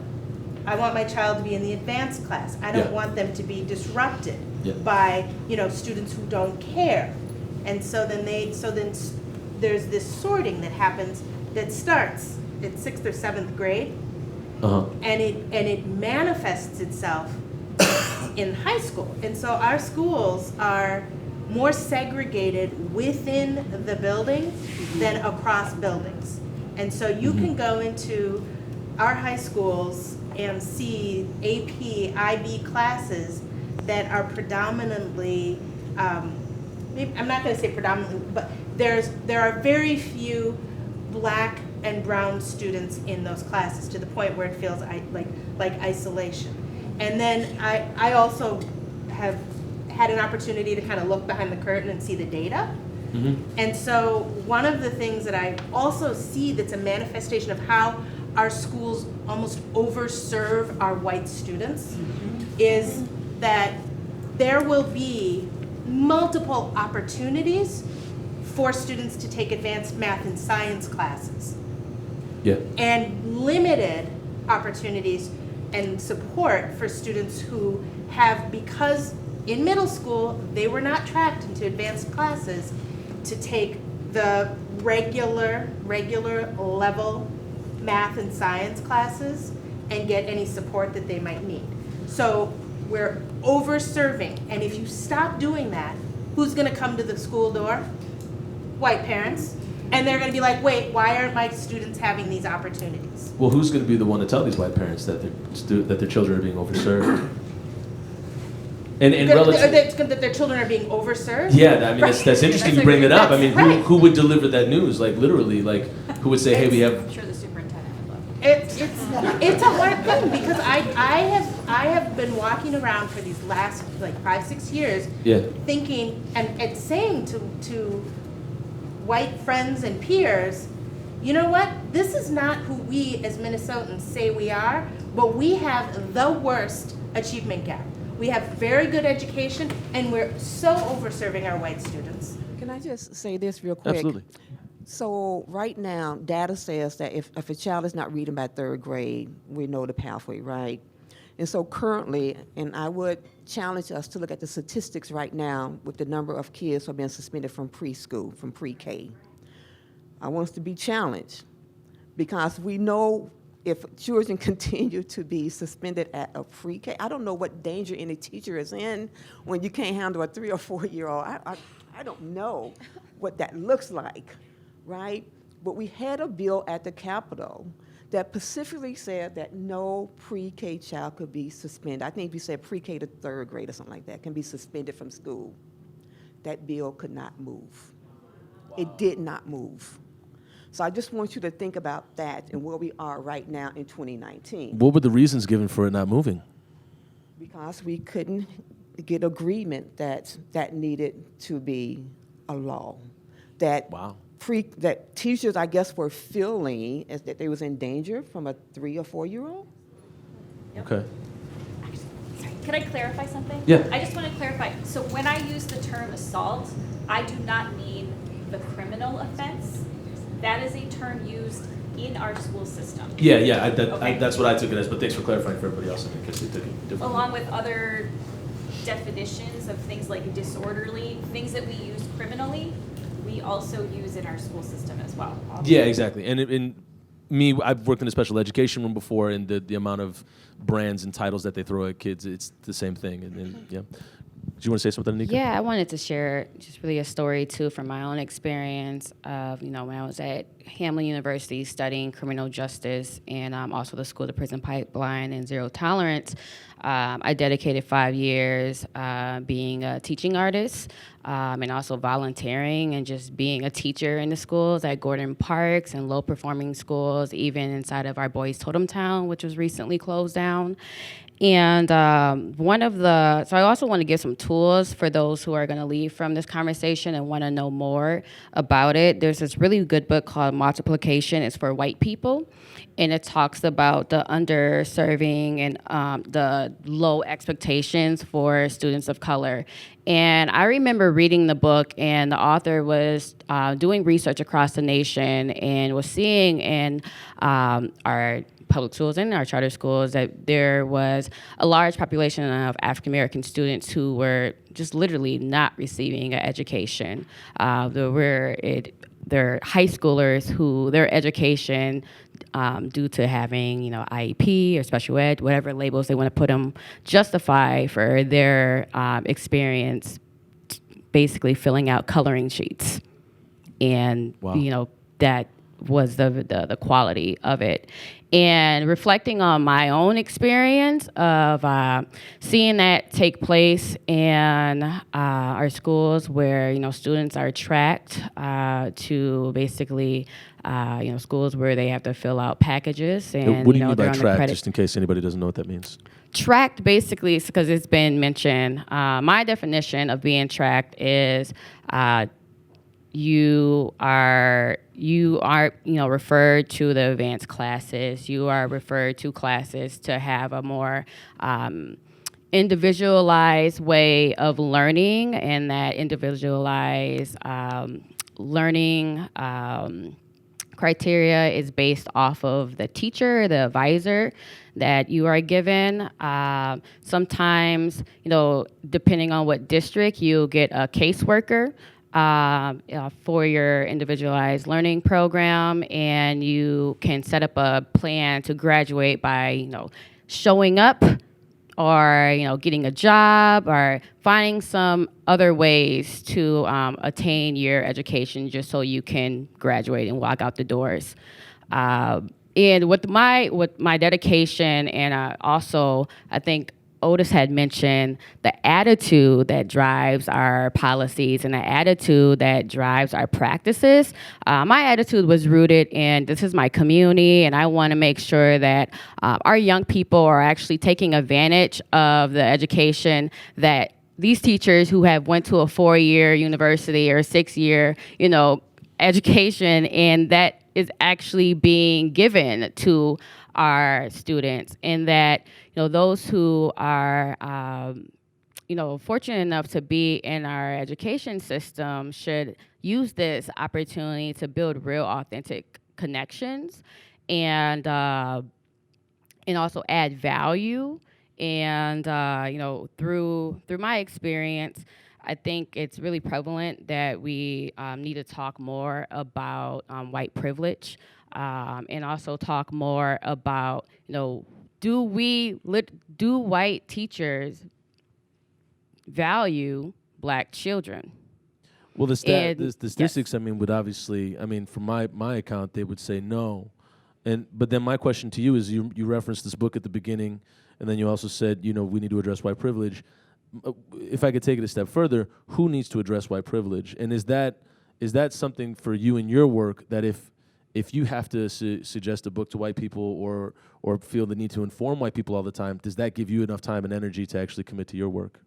I want my child to be in the advanced class. I don't want them to be disrupted by, students who don't care. And so then there's this sorting that happens that starts at 6th or 7th grade, and it manifests itself in high school. And so our schools are more segregated within the building than across buildings. And so you can go into our high schools and see AP, IB classes that are predominantly, maybe, I'm not going to say predominantly, but there are very few black and brown students in those classes, to the point where it feels like isolation. And then I also have had an opportunity to kind of look behind the curtain and see the data. Mm-hmm. And so one of the things that I also see that's a manifestation of how our schools almost overserve our white students is that there will be multiple opportunities for students to take advanced math and science classes. Yeah. And limited opportunities and support for students who have, because in middle school they were not tracked into advanced classes, to take the regular level math and science classes and get any support that they might need. So we're over-serving, and if you stop doing that, who's gonna come to the school door? White parents. And they're gonna be like, wait, why aren't my students having these opportunities? Well, who's going to be the one to tell these white parents that their children are being overserved? And That their children are being overserved? Yeah, I mean, that's interesting you bring that up. I mean, who would deliver that news? Like, literally, like, who would say, hey, we have... I'm sure the superintendent would love It's a hard thing, because I have been walking around for these last, like, 5-6 years, Yeah. thinking and saying to white friends and peers, you know what? This is not who we as Minnesotans say we are, but we have the worst achievement gap. We have very good education, and we're so overserving our white students. Can I just say this real quick? Absolutely. So right now, data says that if a child is not reading by 3rd grade, we know the pathway, right? And so currently, and I would challenge us to look at the statistics right now with the number of kids who have been suspended from preschool, from pre-K. I want us to be challenged, because we know if children continue to be suspended at a pre-K, I don't know what danger any teacher is in when you can't handle a 3 or 4-year-old. I don't know what that looks like, right? But we had a bill at the Capitol that specifically said that no pre-K child could be suspended. I think we said pre-K to 3rd grade or something like that can be suspended from school. That bill could not move. Wow. It did not move. So I just want you to think about that and where we are right now in 2019. What were the reasons given for it not moving? Because we couldn't get agreement that that needed to be a law. That wow. That teachers, I guess, were feeling as that they was in danger from a 3 or 4-year-old. Yep. Okay. Can I clarify something? Yeah. I just want to clarify. So when I use the term assault, I do not mean the criminal offense. That is a term used in our school system. Yeah, Okay. that's what I took it as, but thanks for clarifying for everybody else, because they took it differently. Along with other definitions of things like disorderly, things that we use criminally, we also use in our school system as well. Yeah, exactly. And I've worked in a special education room before, and the amount of brands and titles that they throw at kids, it's the same thing. And yeah. Do you want to say something, Anika? Yeah, I wanted to share just really a story, too, from my own experience of, when I was at Hamline University studying criminal justice and also the school to prison pipeline and zero tolerance. I dedicated 5 years being a teaching artist and also volunteering and just being a teacher in the schools at Gordon Parks and low-performing schools, even inside of our boys' totem town, which was recently closed down. And so I also want to give some tools for those who are going to leave from this conversation and want to know more about it. There's this really good book called Multiplication. It's for white people. And it talks about the underserving and the low expectations for students of color. And I remember reading the book, and the author was doing research across the nation and was seeing in our public schools and our charter schools that there was a large population of African American students who were just literally not receiving an education. They're high schoolers who their education, due to having IEP or special ed, whatever labels they want to put them, justify for their experience, basically filling out coloring sheets, and wow. That was the quality of it. And reflecting on my own experience of seeing that take place in our schools where, students are tracked to basically, schools where they have to fill out packages. And, what do you mean by they're on the tracked, credit. just in case anybody doesn't know what that means? Tracked basically, because it's been mentioned, my definition of being tracked is you are referred to the advanced classes. You are referred to classes to have a more individualized way of learning, and that individualized learning criteria is based off of the teacher, the advisor that you are given. Sometimes, depending on what district, you'll get a caseworker for your individualized learning program, and you can set up a plan to graduate by, showing up or, getting a job or finding some other ways to attain your education just so you can graduate and walk out the doors. And with my dedication, and also I think Otis had mentioned the attitude that drives our policies and the attitude that drives our practices. My attitude was rooted in, this is my community, and I want to make sure that our young people are actually taking advantage of the education that these teachers who have went to a 4-year university or 6-year, education, and that is actually being given to our students, and that those who are fortunate enough to be in our education system should use this opportunity to build real authentic connections and also add value. And through my experience, I think it's really prevalent that we need to talk more about white privilege, and also talk more about, do white teachers value Black children? Well, the statistics, yes. Would obviously, from my account, they would say no. But then my question to you is, you referenced this book at the beginning, and then you also said, we need to address white privilege. If I could take it a step further, who needs to address white privilege? And is that something for you in your work, that if you have to suggest a book to white people or feel the need to inform white people all the time, does that give you enough time and energy to actually commit to your work?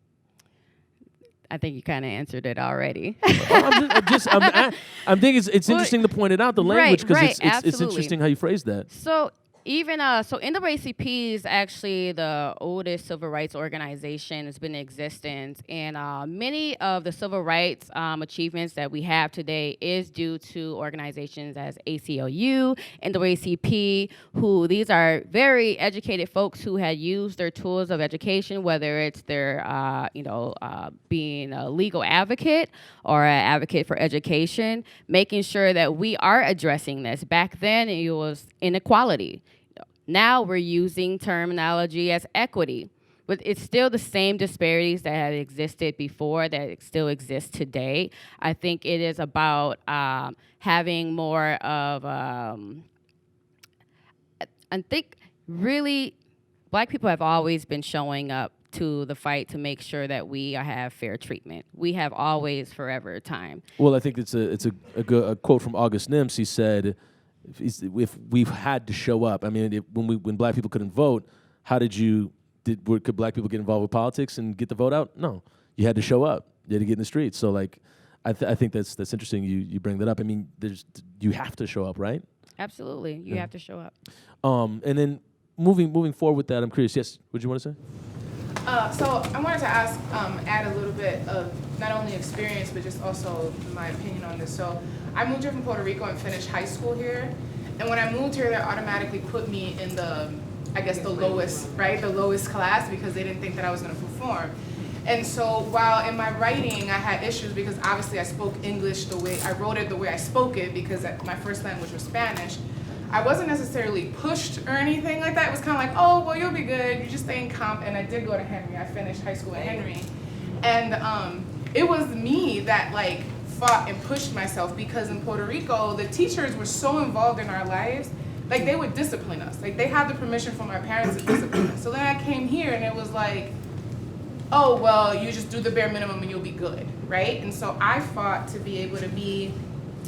I think you kind of answered it already. I'm thinking it's interesting to point it out, the language, because it's interesting how you phrase that. So even NAACP is actually the oldest civil rights organization that's been in existence, and many of the civil rights achievements that we have today is due to organizations as ACLU, NAACP, who these are very educated folks who had used their tools of education, whether it's their being a legal advocate or an advocate for education, making sure that we are addressing this. Back then, it was inequality. Now we're using terminology as equity, but it's still the same disparities that had existed before that still exist today. I think it is about having more of, I think really Black people have always been showing up to the fight to make sure that we have fair treatment. We have always, forever time. Well, I think it's a quote from August Nims. He said, if we've had to show up, when Black people couldn't vote, could Black people get involved with politics and get the vote out? No, you had to show up. You had to get in the streets. So I think that's interesting. You bring that up. You have to show up, right? Absolutely, you have to show up. And then moving forward with that, I'm curious. Yes, what did you want to say? So I wanted to add a little bit of not only experience, but just also my opinion on this. So I moved here from Puerto Rico and finished high school here. And when I moved here, they automatically put me in the lowest class, because they didn't think that I was going to perform. And so while in my writing, I had issues because obviously I spoke English I wrote it the way I spoke it, because my first language was Spanish. I wasn't necessarily pushed or anything like that. It was kind of like, oh, well, you'll be good. You just stay in comp. And I did go to Henry. I finished high school at Henry. And it was me that, fought and pushed myself, because in Puerto Rico, the teachers were so involved in our lives, like they would discipline us. Like they had the permission from our parents to discipline us. So then I came here and it was like, oh, well, you just do the bare minimum and you'll be good, right? And so I fought to be able to be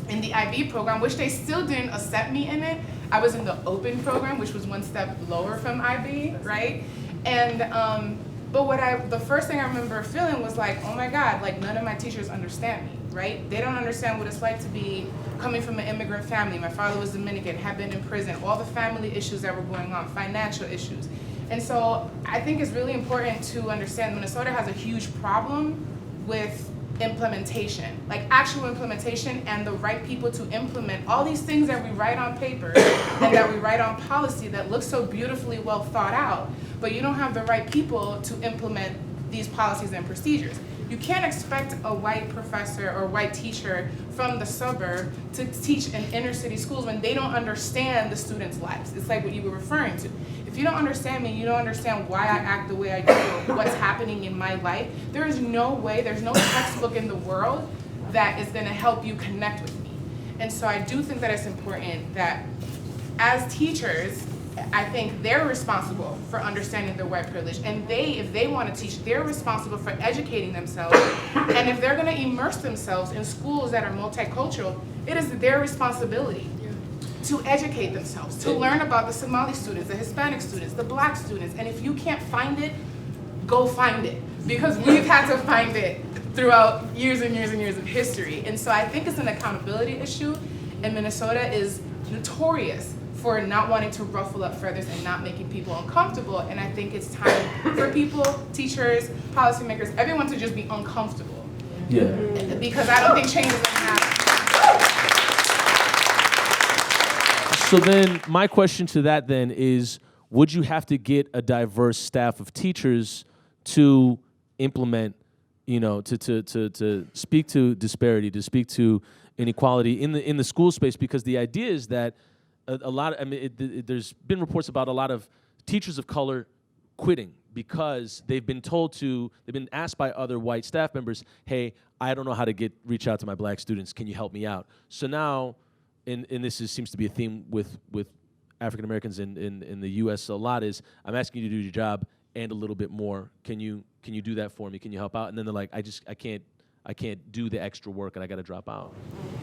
in the IB program, which they still didn't accept me in it. I was in the open program, which was one step lower from IB, right? And, but the first thing I remember feeling was like, oh my God, like none of my teachers understand me, right? They don't understand what it's like to be coming from an immigrant family. My father was Dominican, had been in prison, all the family issues that were going on, financial issues. And so I think it's really important to understand Minnesota has a huge problem with implementation, like actual implementation and the right people to implement all these things that we write on paper and that we write on policy that looks so beautifully well thought out, but you don't have the right people to implement these policies and procedures. You can't expect a white professor or white teacher from the suburb to teach in inner city schools when they don't understand the students' lives. It's like what you were referring to. If you don't understand me, you don't understand why I act the way I do, what's happening in my life, there is no way, there's no textbook in the world that is gonna help you connect with me. And so I do think that it's important that as teachers, I think they're responsible for understanding their white privilege, and if they want to teach, they're responsible for educating themselves. And if they're going to immerse themselves in schools that are multicultural, it is their responsibility to educate themselves, to learn about the Somali students, the Hispanic students, the Black students. And if you can't find it, go find it, because we've had to find it throughout years and years and years of history. And so I think it's an accountability issue, and Minnesota is notorious for not wanting to ruffle up feathers and not making people uncomfortable. And I think it's time for people, teachers, policymakers, everyone to just be uncomfortable. Yeah. Because I don't think change is gonna happen. So then my question to that then is, would you have to get a diverse staff of teachers to implement, to speak to disparity, to speak to inequality in the school space? Because the idea is that there's been reports about a lot of teachers of color quitting because they've been asked by other white staff members, hey, I don't know how to reach out to my Black students, can you help me out? So now, and this seems to be a theme with African Americans in the US a lot, is I'm asking you to do your job and a little bit more. Can you do that for me? Can you help out? And then they're like, I can't do the extra work and I gotta drop out.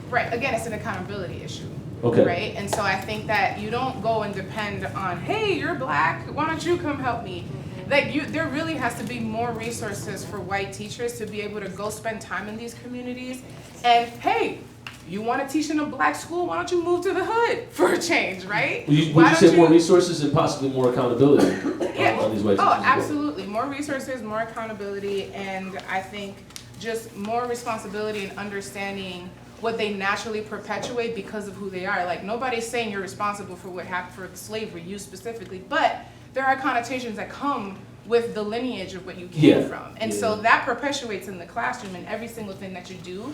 Right, again, it's an accountability issue. Okay. Right, and so I think that you don't go and depend on, hey, you're Black, why don't you come help me? Like there really has to be more resources for white teachers to be able to go spend time in these communities. And hey, you want to teach in a Black school, why don't you move to the hood for a change, right? Would you say more resources and possibly more accountability on these white teachers? Oh, absolutely, more resources, more accountability, and I think just more responsibility and understanding what they naturally perpetuate because of who they are. Like nobody's saying you're responsible for what happened for slavery, you specifically, but there are connotations that come with the lineage of what you came from. And so that perpetuates in the classroom in every single thing that you do.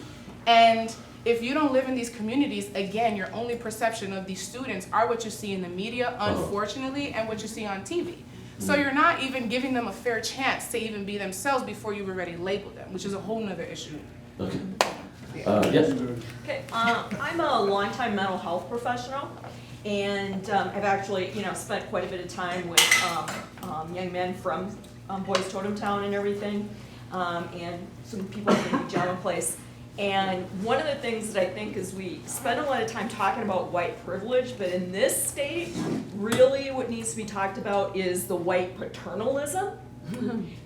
And if you don't live in these communities, again, your only perception of these students are what you see in the media, unfortunately, and what you see on TV. So you're not even giving them a fair chance to even be themselves before you've already labeled them, which is a whole nother issue. Okay. Yes. Okay. I'm a longtime mental health professional, and I've actually, spent quite a bit of time with young men from Boys Totem Town and everything, and some people from the John Place. And one of the things that I think is we spend a lot of time talking about white privilege, but in this state, really what needs to be talked about is the white paternalism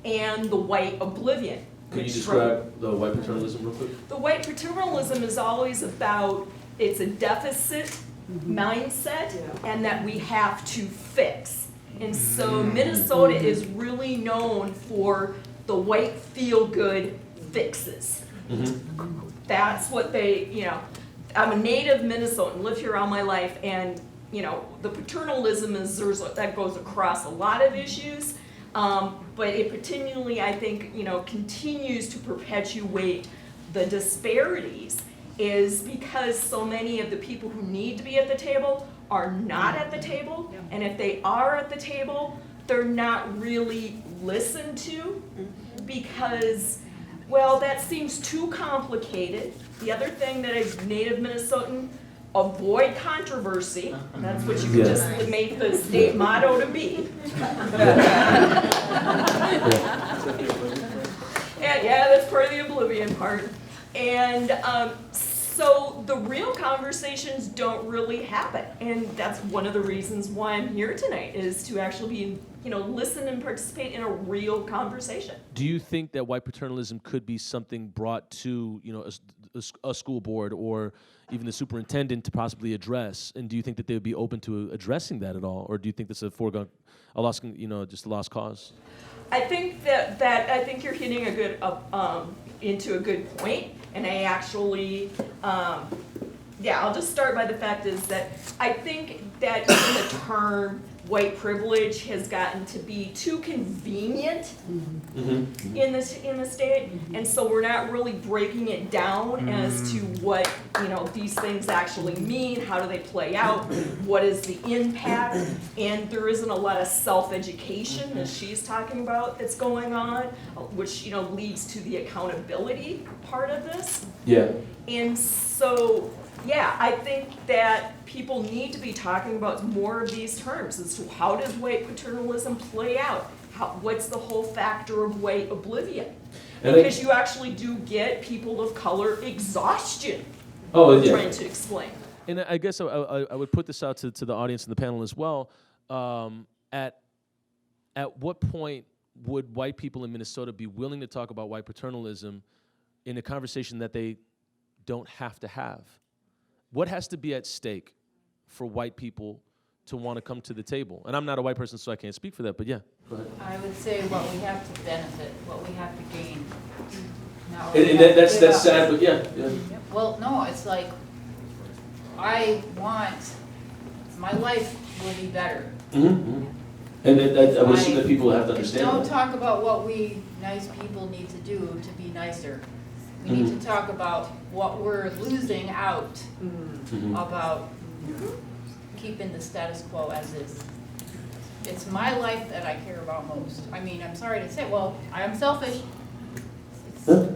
and the white oblivion. Can you describe the white paternalism real quick? The white paternalism is always about, it's a deficit mindset, and that we have to fix. And so Minnesota is really known for the white feel-good fixes. That's what they, I'm a native Minnesotan, lived here all my life, and the paternalism that goes across a lot of issues, but it particularly, I think, continues to perpetuate the disparities, is because so many of the people who need to be at the table are not at the table, and if they are at the table, they're not really listened to, because well, that seems too complicated. The other thing that a native Minnesotan, avoid controversy. That's what you could just make the state motto to be. And yeah, that's part of the oblivion part. And so the real conversations don't really happen. And that's one of the reasons why I'm here tonight, is to actually be, listen and participate in a real conversation. Do you think that white paternalism could be something brought to, a school board or even the superintendent to possibly address? And do you think that they would be open to addressing that at all? Or do you think that's a lost cause? I think that I think you're hitting a good into a good point, and I actually, I'll just start by the fact is that I think that even the term white privilege has gotten to be too convenient in the state, and so we're not really breaking it down as to what these things actually mean. How do they play out? What is the impact? And there isn't a lot of self-education, as she's talking about, that's going on, which leads to the accountability part of this. Yeah. And so, yeah, I think that people need to be talking about more of these terms as to how does white paternalism play out? What's the whole factor of white oblivion? Because you actually do get people of color exhaustion trying to explain. And I guess I would put this out to the audience and the panel as well. At what point would white people in Minnesota be willing to talk about white paternalism in a conversation that they don't have to have? What has to be at stake for white people to want to come to the table? And I'm not a white person, so I can't speak for that, but yeah, go ahead. I would say what we have to benefit, what we have to gain. And that's sad, but yeah. Well, no, it's like, I want, my life will be better. Mm-hmm. And I would assume that people have to understand Don't that. talk about what we nice people need to do to be nicer. We need to talk about what we're losing out about keeping the status quo as is. It's my life that I care about most. I mean, I'm sorry to say, well, I am selfish. Yeah.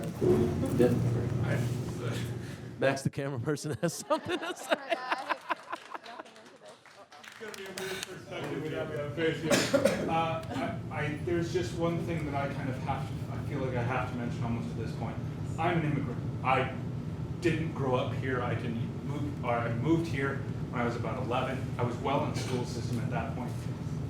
Max, the camera person, has something to say. There's just one thing that I kind of I feel like I have to mention almost at this point. I'm an immigrant. I didn't grow up here. I moved here when I was about 11. I was well in the school system at that point,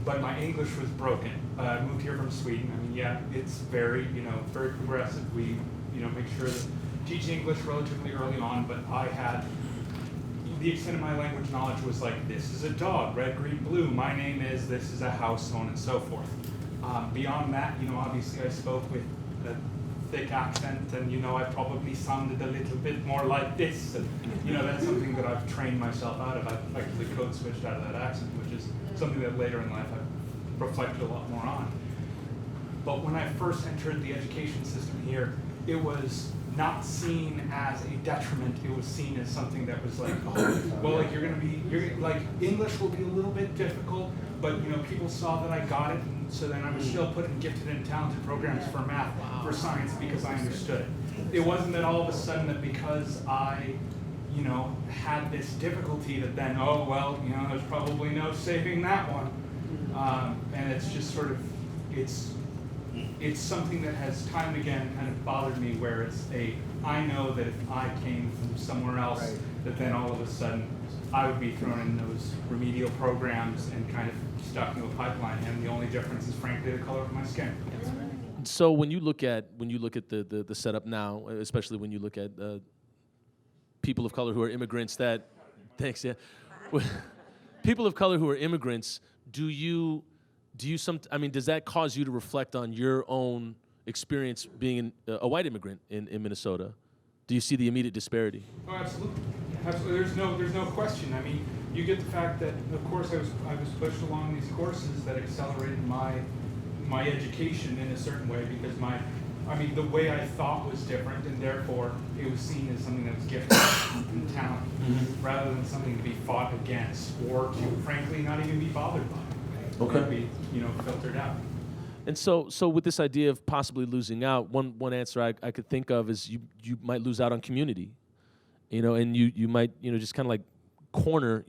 but my English was broken. I moved here from Sweden. I mean, yeah, it's very, very progressive. We, make sure that teaching English relatively early on, but I had the extent of my language knowledge was like, this is a dog, red, green, blue. My name is, this is a house, so on and so forth. Beyond that, obviously I spoke with a thick accent, and I probably sounded a little bit more like this. And that's something that I've trained myself out of. I've effectively code switched out of that accent, which is something that later in life I've reflected a lot more on. But when I first entered the education system here, it was not seen as a detriment. It was seen as something that was like, oh, well, like you're like English will be a little bit difficult, but people saw that I got it, and so then I was still put in gifted and talented programs for math, for science, because I understood it. It wasn't that all of a sudden that because I, had this difficulty that then, oh well, there's probably no saving that one, and it's just sort of, it's something that has time and again kind of bothered me, where I know that if I came from somewhere else, that then all of a sudden I would be thrown in those remedial programs and kind of stuck into a pipeline, and the only difference is frankly the color of my skin. So when you look at the setup now, especially when you look at people of color who are immigrants, people of color who are immigrants, does that cause you to reflect on your own experience being a white immigrant in Minnesota? Do you see the immediate disparity? Oh, absolutely. Absolutely. There's no question. I mean, you get the fact that, of course, I was pushed along these courses that accelerated my education in a certain way, because the way I thought was different, and therefore it was seen as something that was gifted and talent, rather than something to be fought against, or to frankly not even be bothered by. Okay. Be, filtered out. And so with this idea of possibly losing out, one answer I could think of is you might lose out on community, and you might, just kind of like corner,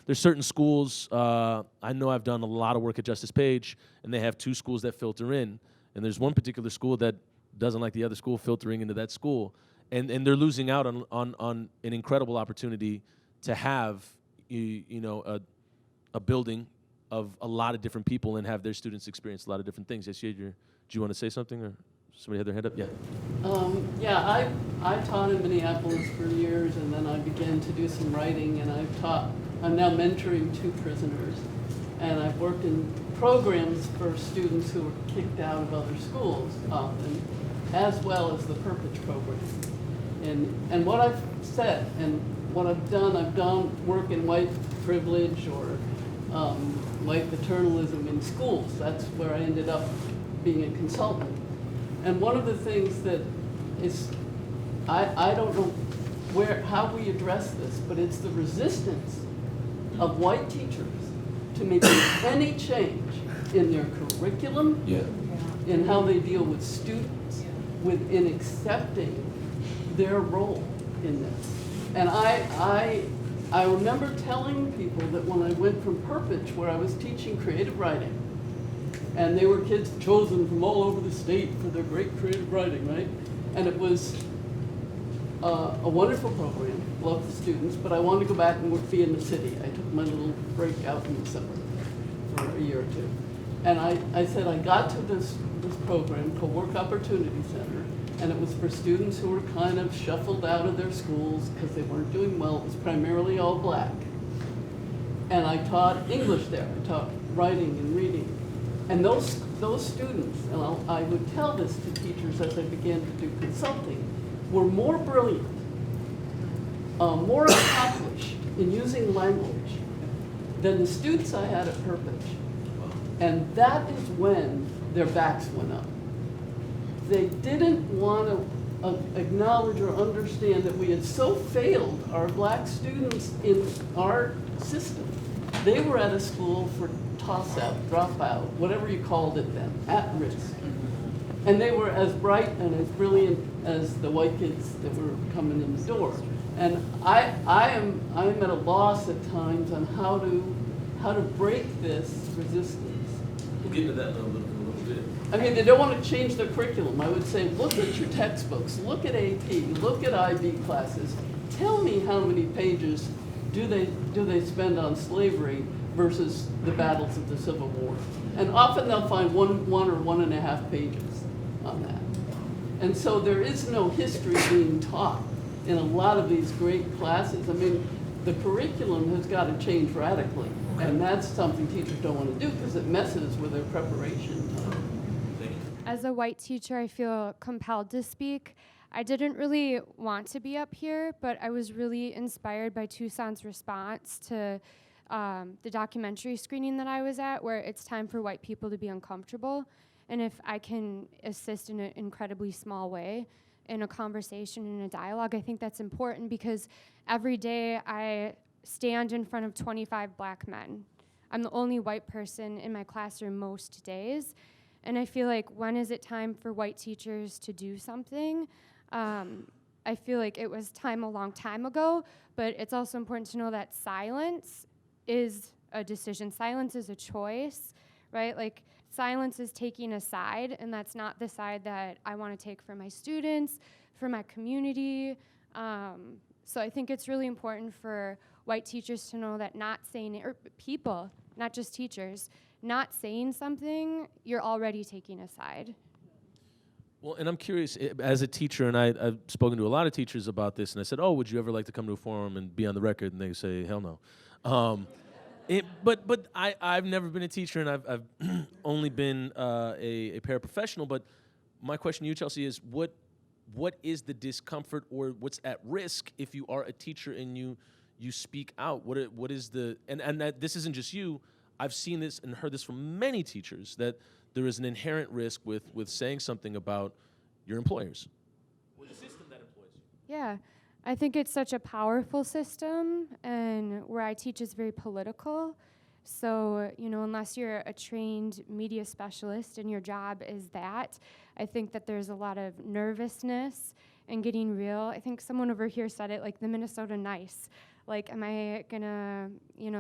there's certain schools, I know I've done a lot of work at Justice Page, and they have 2 schools that filter in, and there's one particular school that doesn't like the other school filtering into that school, and they're losing out on an incredible opportunity to have, a building of a lot of different people and have their students experience a lot of different things. Yes, do you want to say something, or somebody had their hand up? Yeah. I taught in Minneapolis for years, and then I began to do some writing, and I'm now mentoring 2 prisoners, and I've worked in programs for students who were kicked out of other schools often, as well as the PreK program. And what I've said and what I've done work in white privilege or white paternalism in schools. That's where I ended up being a consultant. And one of the things that is, I don't know how we address this, but it's the resistance of white teachers to making any change in their curriculum, in how they deal with students, in accepting their role in this. And I remember telling people that when I went from PreK, where I was teaching creative writing, and they were kids chosen from all over the state for their great creative writing, right? And it was a wonderful program, loved the students, but I wanted to go back and be in the city. I took my little break out in the summer for a year or 2. And I said I got to this program called Work Opportunity Center, and it was for students who were kind of shuffled out of their schools because they weren't doing well. It was primarily all black. And I taught English there. I taught writing and reading. And those students, and I would tell this to teachers as I began to do consulting, were more brilliant, more accomplished in using language than the students I had at PreK. And that is when their backs went up. They didn't want to acknowledge or understand that we had so failed our black students in our system. They were at a school for toss-out, dropout, whatever you called it then, at risk. And they were as bright and as brilliant as the white kids that were coming in the door. And I'm at a loss at times on how to break this resistance. We'll get into that in a little bit. I mean, they don't want to change their curriculum. I would say, look at your textbooks, look at AP, look at IB classes. Tell me how many pages do they spend on slavery versus the battles of the Civil War. And often they'll find one or 1.5 pages on that. And so there is no history being taught in a lot of these great classes. I mean, the curriculum has got to change radically. And that's something teachers don't want to do because it messes with their preparation time. As a white teacher, I feel compelled to speak. I didn't really want to be up here, but I was really inspired by Toussaint's response to the documentary screening that I was at, where it's time for white people to be uncomfortable. And if I can assist in an incredibly small way in a conversation, in a dialogue, I think that's important because every day I stand in front of 25 black men. I'm the only white person in my classroom most days. And I feel like, when is it time for white teachers to do something? I feel like it was time a long time ago, but it's also important to know that silence is a decision. Silence is a choice, right? Like, silence is taking a side, and that's not the side that I want to take for my students, for my community. So I think it's really important for white teachers to know that not saying it, or people, not just teachers, not saying something, you're already taking a side. Well, and I'm curious, as a teacher, and I've spoken to a lot of teachers about this, and I said, oh, would you ever like to come to a forum and be on the record? And they say, hell no. But I've never been a teacher, and I've only been a paraprofessional, but my question to you, Chelsey, is what is the discomfort or what's at risk if you are a teacher and you speak out? What is the, and that this isn't just you, I've seen this and heard this from many teachers, that there is an inherent risk with saying something about your employers or the system that employs you. Yeah, I think it's such a powerful system, and where I teach is very political. So, unless you're a trained media specialist and your job is that, I think that there's a lot of nervousness and getting real. I think someone over here said it, like the Minnesota nice. Like, am I gonna,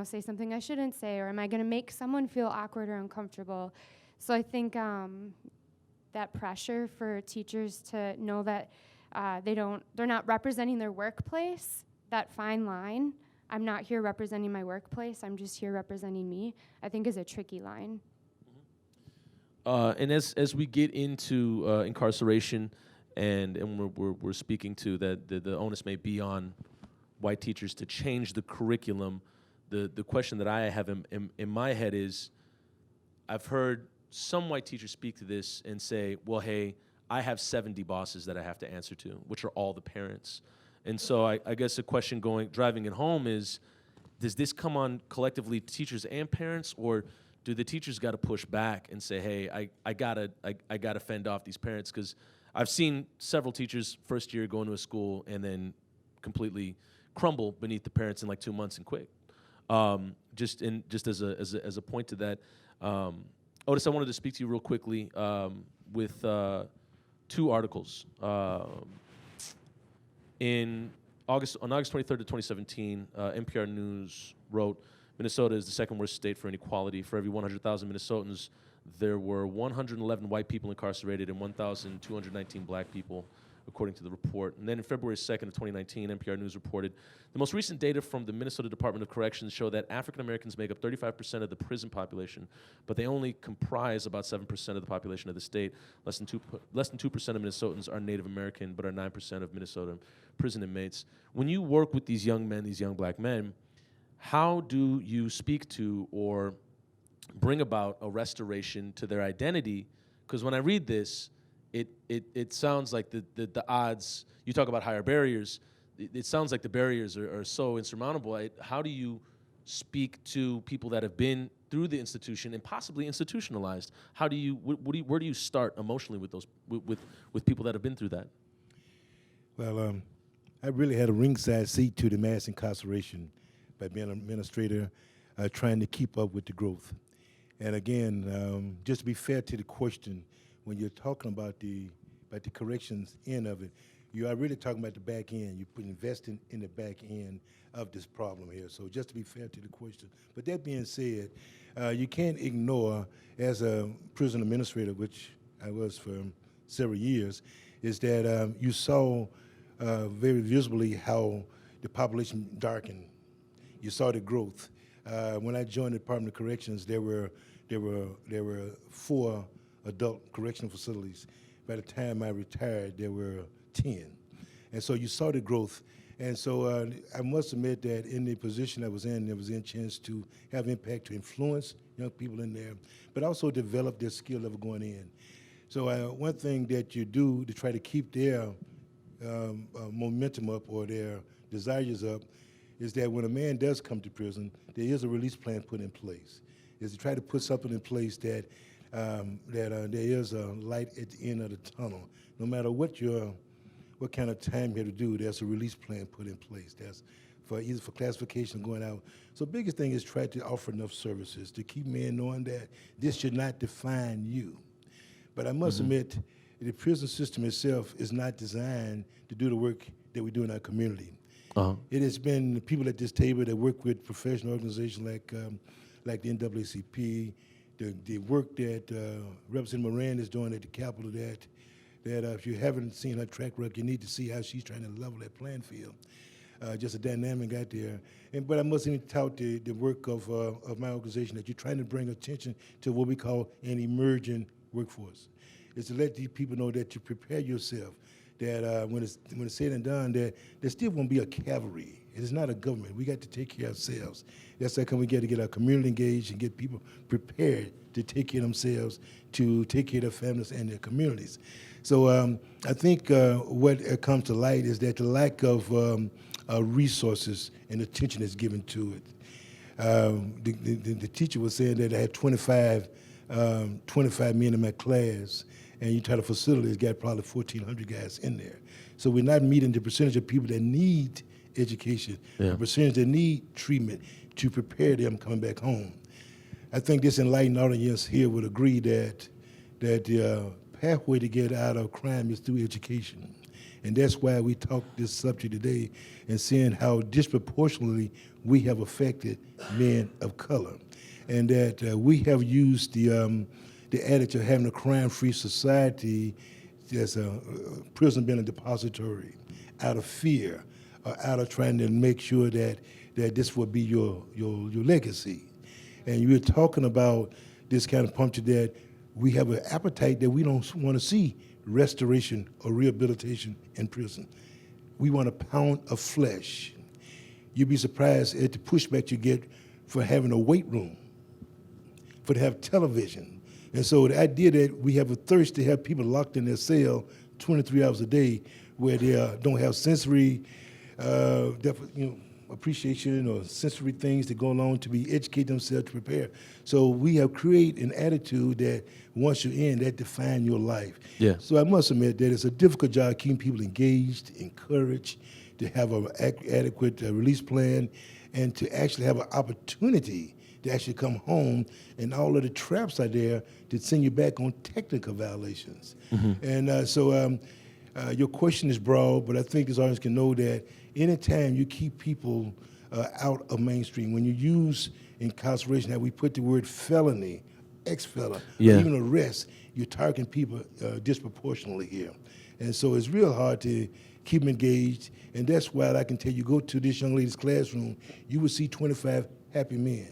say something I shouldn't say, or am I gonna make someone feel awkward or uncomfortable? So I think that pressure for teachers to know that they're not representing their workplace, that fine line, I'm not here representing my workplace, I'm just here representing me, I think is a tricky line. And as we get into incarceration, and we're speaking to that the onus may be on white teachers to change the curriculum, the question that I have in my head is, I've heard some white teachers speak to this and say, well, hey, I have 70 bosses that I have to answer to, which are all the parents. And so I guess a question driving it home is, does this come on collectively teachers and parents, or do the teachers got to push back and say, hey, I gotta fend off these parents? Because I've seen several teachers first year go into a school and then completely crumble beneath the parents in like 2 months and quit. Just as a point to that, Otis, I wanted to speak to you real quickly with 2 articles. On August 23rd of 2017, NPR News wrote, Minnesota is the second worst state for inequality. For every 100,000 Minnesotans, there were 111 white people incarcerated and 1,219 black people, according to the report. And then on February 2nd of 2019, NPR News reported, the most recent data from the Minnesota Department of Corrections show that African Americans make up 35% of the prison population, but they only comprise about 7% of the population of the state. Less than 2% of Minnesotans are Native American, but are 9% of Minnesota prison inmates. When you work with these young men, these young black men, how do you speak to or bring about a restoration to their identity? Because when I read this, it sounds like the odds, you talk about higher barriers, it sounds like the barriers are so insurmountable. How do you speak to people that have been through the institution and possibly institutionalized? Where do you start emotionally with those with people that have been through that? Well, I really had a ringside seat to the mass incarceration by being an administrator, trying to keep up with the growth. And again, just to be fair to the question, when you're talking about the corrections end of it, you are really talking about the back end. You're investing in the back end of this problem here. So just to be fair to the question. But that being said, you can't ignore, as a prison administrator, which I was for several years, is that you saw very visibly how the population darkened. You saw the growth. When I joined the Department of Corrections, there were 4 adult correctional facilities. By the time I retired, there were 10. And so you saw the growth. And so I must admit that in the position I was in, there was a chance to have impact, to influence young people in there, but also develop their skill level going in. So one thing that you do to try to keep their momentum up or their desires up is that when a man does come to prison, there is a release plan put in place. Is to try to put something in place that there is a light at the end of the tunnel. No matter what kind of time you have to do, there's a release plan put in place. That's either for classification or going out. So the biggest thing is try to offer enough services to keep men knowing that this should not define you. But I must admit, the prison system itself is not designed to do the work that we do in our community. It has been the people at this table that work with professional organizations like the NAACP, the work that Representative Moran is doing at the Capitol, that if you haven't seen her track record, you need to see how she's trying to level that playing field. Just a dynamic out there. But I must even tout the work of my organization, that you're trying to bring attention to what we call an emerging workforce. It's to let these people know that you prepare yourself, that when it's said and done, that there still won't be a cavalry. It is not a government. We got to take care of ourselves. That's how come we got to get our community engaged and get people prepared to take care of themselves, to take care of their families and their communities. So I think what comes to light is that the lack of resources and attention is given to it. The teacher was saying that I had 25 men in my class, and you try to facilitate, it's got probably 1,400 guys in there. So we're not meeting the percentage of people that need education, the percentage that need treatment to prepare them coming back home. I think this enlightened audience here would agree that the pathway to get out of crime is through education. And that's why we talk this subject today and seeing how disproportionately we have affected men of color. And that we have used the adage of having a crime-free society as a prison being a depository out of fear, out of trying to make sure that this will be your legacy. And you were talking about this kind of puncture that we have an appetite that we don't want to see restoration or rehabilitation in prison. We want a pound of flesh. You'd be surprised at the pushback you get for having a weight room, for to have television. And so the idea that we have a thirst to have people locked in their cell 23 hours a day where they don't have sensory appreciation or sensory things that go along to be educate themselves to prepare. So we have created an attitude that once you're in, that defines your life. Yeah. So I must admit that it's a difficult job keeping people engaged, encouraged, to have an adequate release plan, and to actually have an opportunity to actually come home, and all of the traps are there to send you back on technical violations. And so your question is broad, but I think this audience can know that anytime you keep people out of mainstream, when you use incarceration, how we put the word felony, ex-felon, or even arrest, you're targeting people disproportionately here. And so it's real hard to keep them engaged, and that's why I can tell you, go to this young lady's classroom, you will see 25 happy men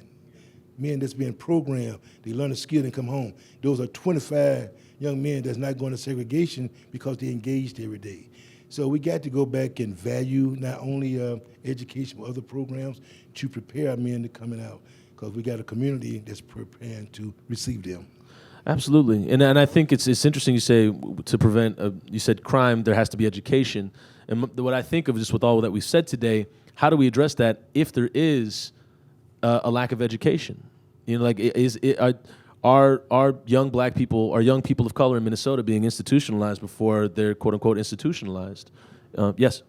that's being programmed, they learn a skill and come home. Those are 25 young men that's not going to segregation because they're engaged every day. So we got to go back and value not only education but other programs to prepare our men to coming out, because we got a community that's preparing to receive them. Absolutely, and I think it's interesting you say to prevent. You said crime, there has to be education, and what I think of just with all that we said today, how do we address that if there is a lack of education? You know, like are young black people, are young people of color in Minnesota being institutionalized before they're quote unquote institutionalized? Yes.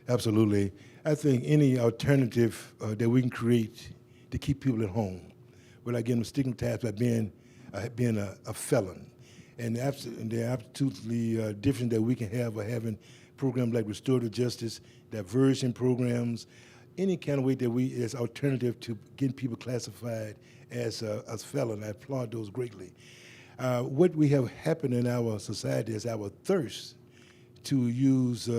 Absolutely. I think any alternative that we can create to keep people at home without getting them stigmatized by being a felon. And the absolutely difference that we can have by having programs like restorative justice, diversion programs, any kind of way that we, as alternative to getting people classified as felon. I applaud those greatly. What we have happened in our society is our thirst to use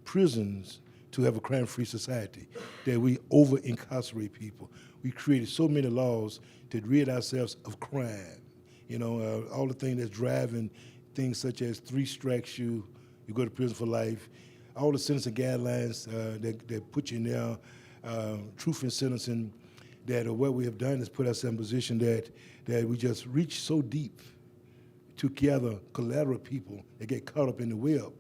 prisons to have a crime-free society, that we over-incarcerate people. We created so many laws to rid ourselves of crime. You know, all the things that's driving things such as 3 strikes you go to prison for life, all the sentencing guidelines that put you in there, truth in sentencing, that what we have done is put ourselves in a position that we just reach so deep to gather collateral people that get caught up in the web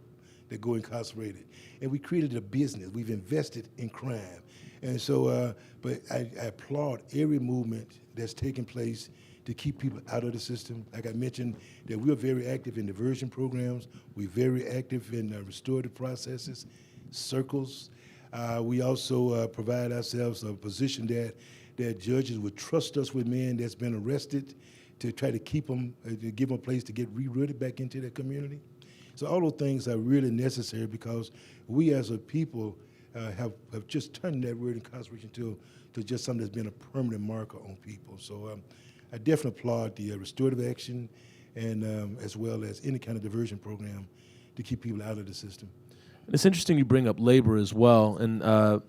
that go incarcerated. And we created a business. We've invested in crime. And so, but I applaud every movement that's taking place to keep people out of the system. Like I mentioned, that we're very active in diversion programs. We're very active in restorative processes, circles. We also provide ourselves a position that judges would trust us with men that's been arrested to try to keep them, to give them a place to get re-rooted back into their community. So all those things are really necessary because we as a people have just turned that word incarceration to just something that's been a permanent marker on people. So I definitely applaud the restorative action and as well as any kind of diversion program to keep people out of the system. It's interesting you bring up labor as well, and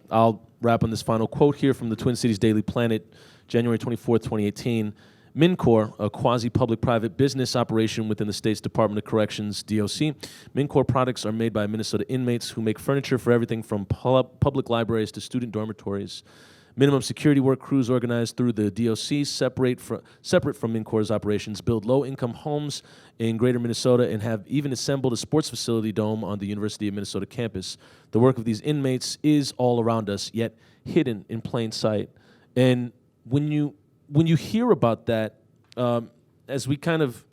I'll wrap on this final quote here from the Twin Cities Daily Planet, January 24th, 2018. MNCOR, a quasi-public-private business operation within the state's Department of Corrections, DOC. MNCOR products are made by Minnesota inmates who make furniture for everything from public libraries to student dormitories. Minimum security work crews organized through the DOC, separate from MNCOR's operations, build low-income homes in greater Minnesota, and have even assembled a sports facility dome on the University of Minnesota campus. The work of these inmates is all around us, yet hidden in plain sight. And when you hear about that, as we kind of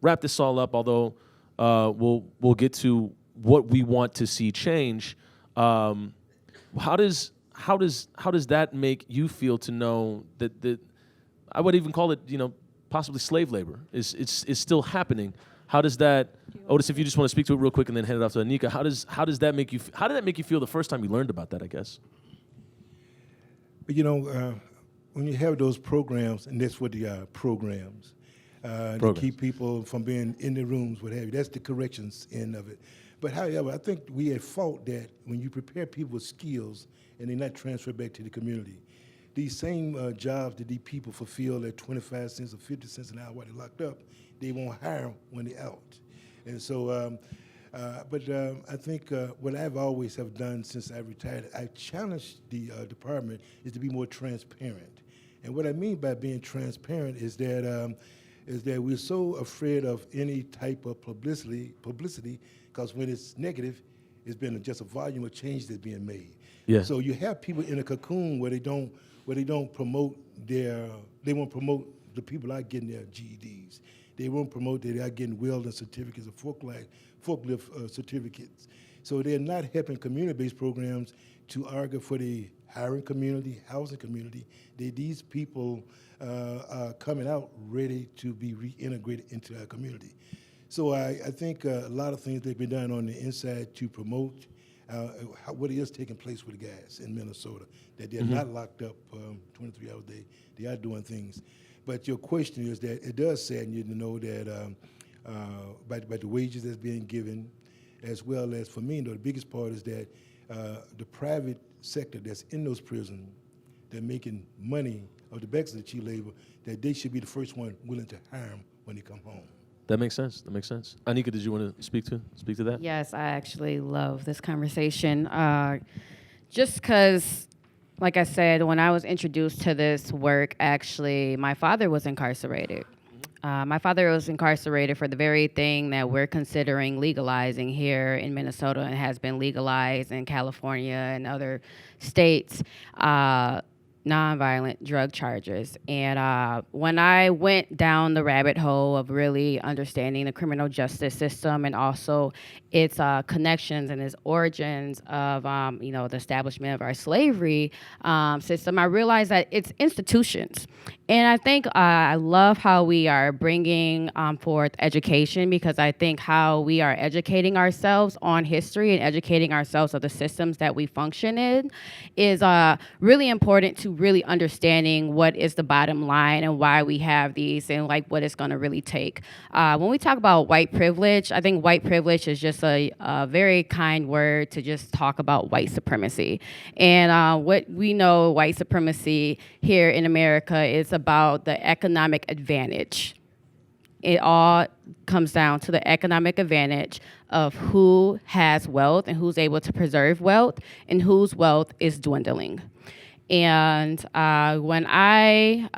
wrap this all up, although we'll get to what we want to see change, how does that make you feel to know that I would even call it, possibly slave labor is still happening? How does that, Otis, if you just want to speak to it real quick and then hand it off to Anika, how did that make you feel the first time you learned about that, I guess? When you have those programs, and that's what they are, programs, to keep people from being in the rooms, what have you, that's the corrections end of it. But however, I think we at fault that when you prepare people with skills and they're not transferred back to the community, these same jobs that these people fulfill at 25 cents or 50 cents an hour while they're locked up, they won't hire them when they're out. And so, I think what I've always have done since I retired, I challenged the department is to be more transparent. And what I mean by being transparent is that we're so afraid of any type of publicity, because when it's negative, it's been just a volume of change that's being made. Yeah. So you have people in a cocoon where they don't promote they won't promote the people out getting their GEDs. They won't promote that they are getting welding certificates or forklift certificates. So they're not helping community-based programs to argue for the hiring community, housing community. These people are coming out ready to be reintegrated into our community. So I think a lot of things that have been done on the inside to promote what is taking place with the guys in Minnesota, that they're not locked up 23 hours a day. They are doing things. But your question is that it does sadden you to know that by the wages that's being given, as well as, for me, the biggest part is that the private sector that's in those prisons, they're making money of the backs of the cheap labor, that they should be the first one willing to hire them when they come home. That makes sense. Anika, did you want to speak to that? Yes, I actually love this conversation. Just because, like I said, when I was introduced to this work, actually, my father was incarcerated. My father was incarcerated for the very thing that we're considering legalizing here in Minnesota and has been legalized in California and other states. Nonviolent drug charges. And when I went down the rabbit hole of really understanding the criminal justice system and also its connections and its origins of, the establishment of our slavery system, I realized that it's institutions. And I think I love how we are bringing forth education, because I think how we are educating ourselves on history and educating ourselves of the systems that we function in is really important to really understanding what is the bottom line and why we have these and like what it's going to really take. When we talk about white privilege, I think white privilege is just a very kind word to just talk about white supremacy. And what we know white supremacy here in America is about the economic advantage. It all comes down to the economic advantage of who has wealth and who's able to preserve wealth and whose wealth is dwindling. And when I,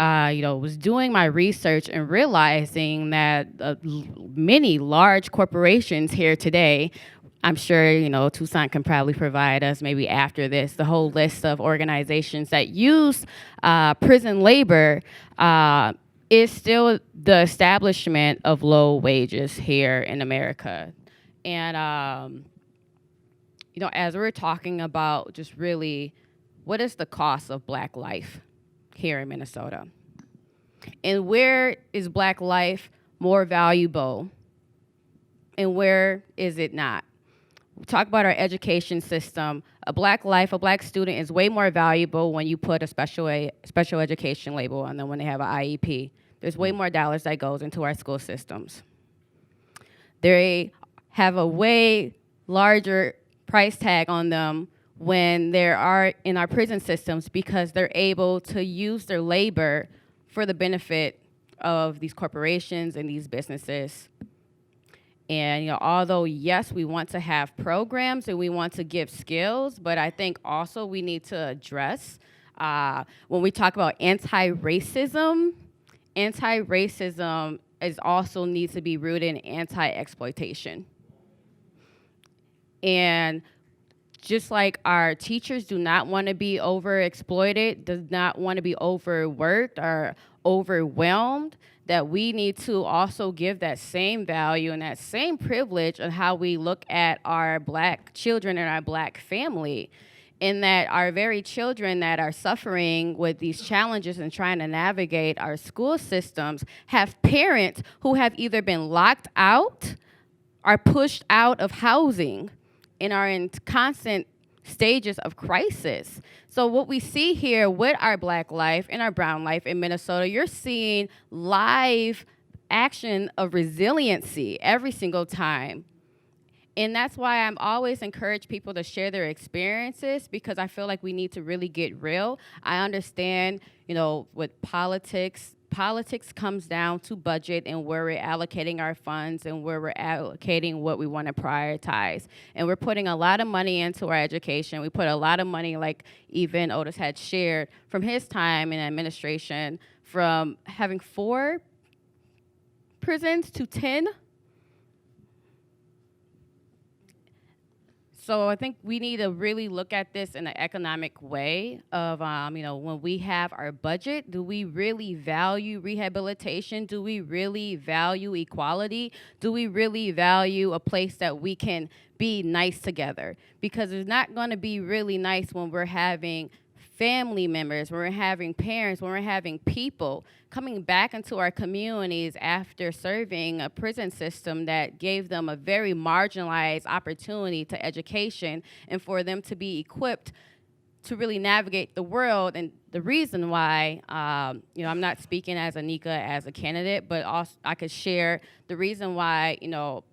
was doing my research and realizing that many large corporations here today, I'm sure, Toussaint can probably provide us maybe after this, the whole list of organizations that use prison labor is still the establishment of low wages here in America. And, as we're talking about just really what is the cost of Black life here in Minnesota? And where is Black life more valuable and where is it not? We talk about our education system. A Black life, a Black student is way more valuable when you put a special education label on them when they have an IEP. There's way more dollars that goes into our school systems. They have a way larger price tag on them when they are in our prison systems because they're able to use their labor for the benefit of these corporations and these businesses. And although yes, we want to have programs and we want to give skills, but I think also we need to address when we talk about anti-racism is also needs to be rooted in anti-exploitation. And just like our teachers do not want to be overexploited, does not want to be overworked or overwhelmed, that we need to also give that same value and that same privilege on how we look at our Black children and our Black family. In that our very children that are suffering with these challenges and trying to navigate our school systems have parents who have either been locked out or pushed out of housing and are in constant stages of crisis. So what we see here with our Black life and our brown life in Minnesota, you're seeing live action of resiliency every single time. And that's why I'm always encourage people to share their experiences, because I feel like we need to really get real. I understand, with politics comes down to budget and where we're allocating our funds and where we're allocating what we want to prioritize. And we're putting a lot of money into our education. We put a lot of money, like even Otis had shared from his time in administration, from having 4 prisons to 10. So I think we need to really look at this in an economic way of, when we have our budget, do we really value rehabilitation? Do we really value equality? Do we really value a place that we can be nice together? Because it's not going to be really nice when we're having family members, when we're having parents, when we're having people coming back into our communities after serving a prison system that gave them a very marginalized opportunity to education and for them to be equipped to really navigate the world. And the reason why, I'm not speaking as Anika as a candidate, but also I could share the reason why,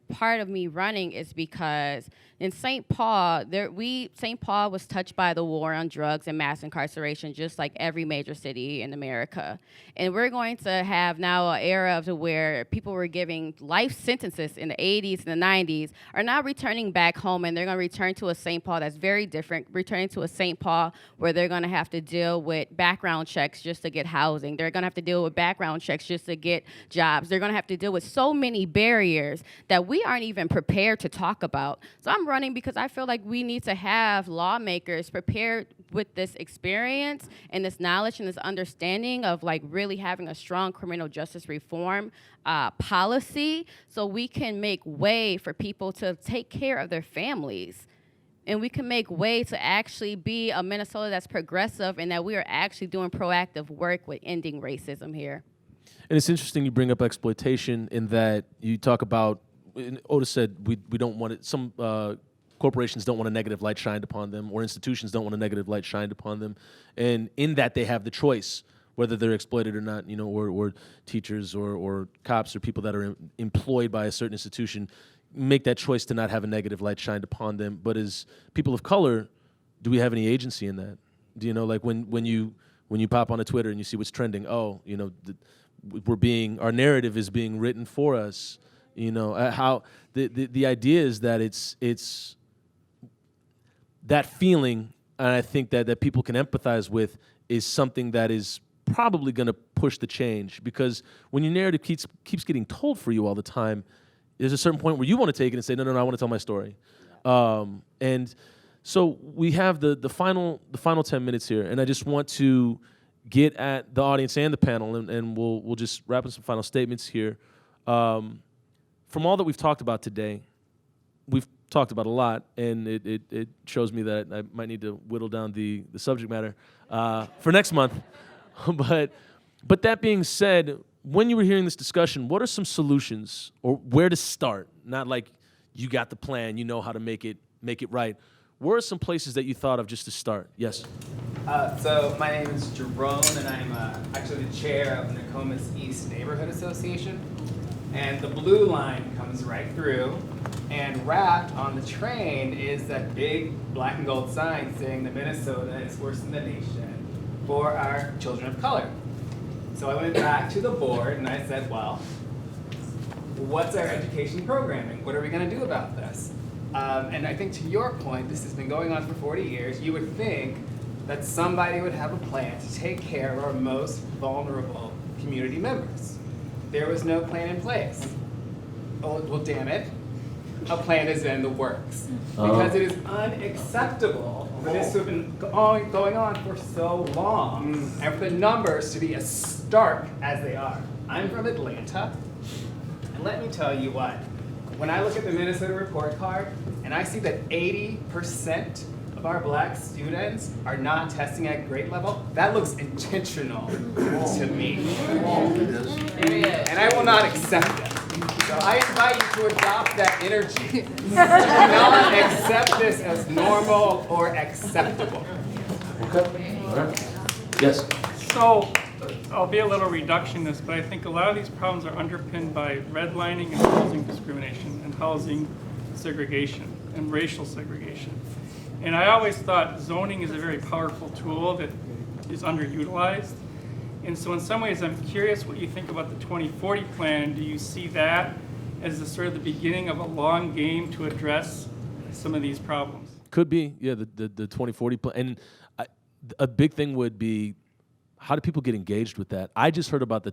part of me running is because in St. Paul, St. Paul was touched by the war on drugs and mass incarceration, just like every major city in America. And we're going to have now an era of where people were giving life sentences in the 80s and the 90s are now returning back home, and they're going to return to a St. Paul that's very different, returning to a St. Paul where they're going to have to deal with background checks just to get housing. They're going to have to deal with background checks just to get jobs. They're going to have to deal with so many barriers that we aren't even prepared to talk about. So I'm running because I feel like we need to have lawmakers prepared with this experience and this knowledge and this understanding of like really having a strong criminal justice reform policy so we can make way for people to take care of their families. And we can make way to actually be a Minnesota that's progressive and that we are actually doing proactive work with ending racism here. And it's interesting you bring up exploitation in that you talk about, Otis said we don't want it, some corporations don't want a negative light shined upon them, or institutions don't want a negative light shined upon them. And in that they have the choice, whether they're exploited or not, or teachers or cops or people that are employed by a certain institution make that choice to not have a negative light shined upon them. But as people of color, do we have any agency in that? Do you know, like when you pop on a Twitter and you see what's trending, our narrative is being written for us. How the idea is that it's that feeling, and I think that people can empathize with, is something that is probably going to push the change, because when your narrative keeps getting told for you all the time, there's a certain point where you want to take it and say, no, I want to tell my story. And so we have the final 10 minutes here, and I just want to get at the audience and the panel, and we'll just wrap up some final statements here. From all that we've talked about today, we've talked about a lot, and it shows me that I might need to whittle down the subject matter for next month. But that being said, when you were hearing this discussion, what are some solutions, or where to start? Not like you got the plan, you know how to make it right. Where are some places that you thought of just to start? Yes. So my name is Jerome, and I'm actually the chair of the Nokomis East Neighborhood Association. And the blue line comes right through, and wrapped on the train is that big black and gold sign saying that Minnesota is worse than the nation for our children of color. So I went back to the board and I said, well, what's our education programming? What are we going to do about this? And I think to your point, this has been going on for 40 years. You would think that somebody would have a plan to take care of our most vulnerable community members. There was no plan in place. Oh, well, damn it. A plan is in the works. Because it is unacceptable for this to have been going on for so long, and for the numbers to be as stark as they are. I'm from Atlanta, and let me tell you what, when I look at the Minnesota report card, and I see that 80% of our black students are not testing at grade level, that looks intentional to me. And I will not accept it. So I invite you to adopt that energy. Do not accept this as normal or acceptable. Okay. All right. Yes. So, I'll be a little reductionist, but I think a lot of these problems are underpinned by redlining and housing discrimination and housing segregation and racial segregation. And I always thought zoning is a very powerful tool that is underutilized. And so in some ways, I'm curious what you think about the 2040 plan. Do you see that as the sort of the beginning of a long game to address some of these problems? Could be, yeah, the 2040 plan. And a big thing would be, how do people get engaged with that? I just heard about the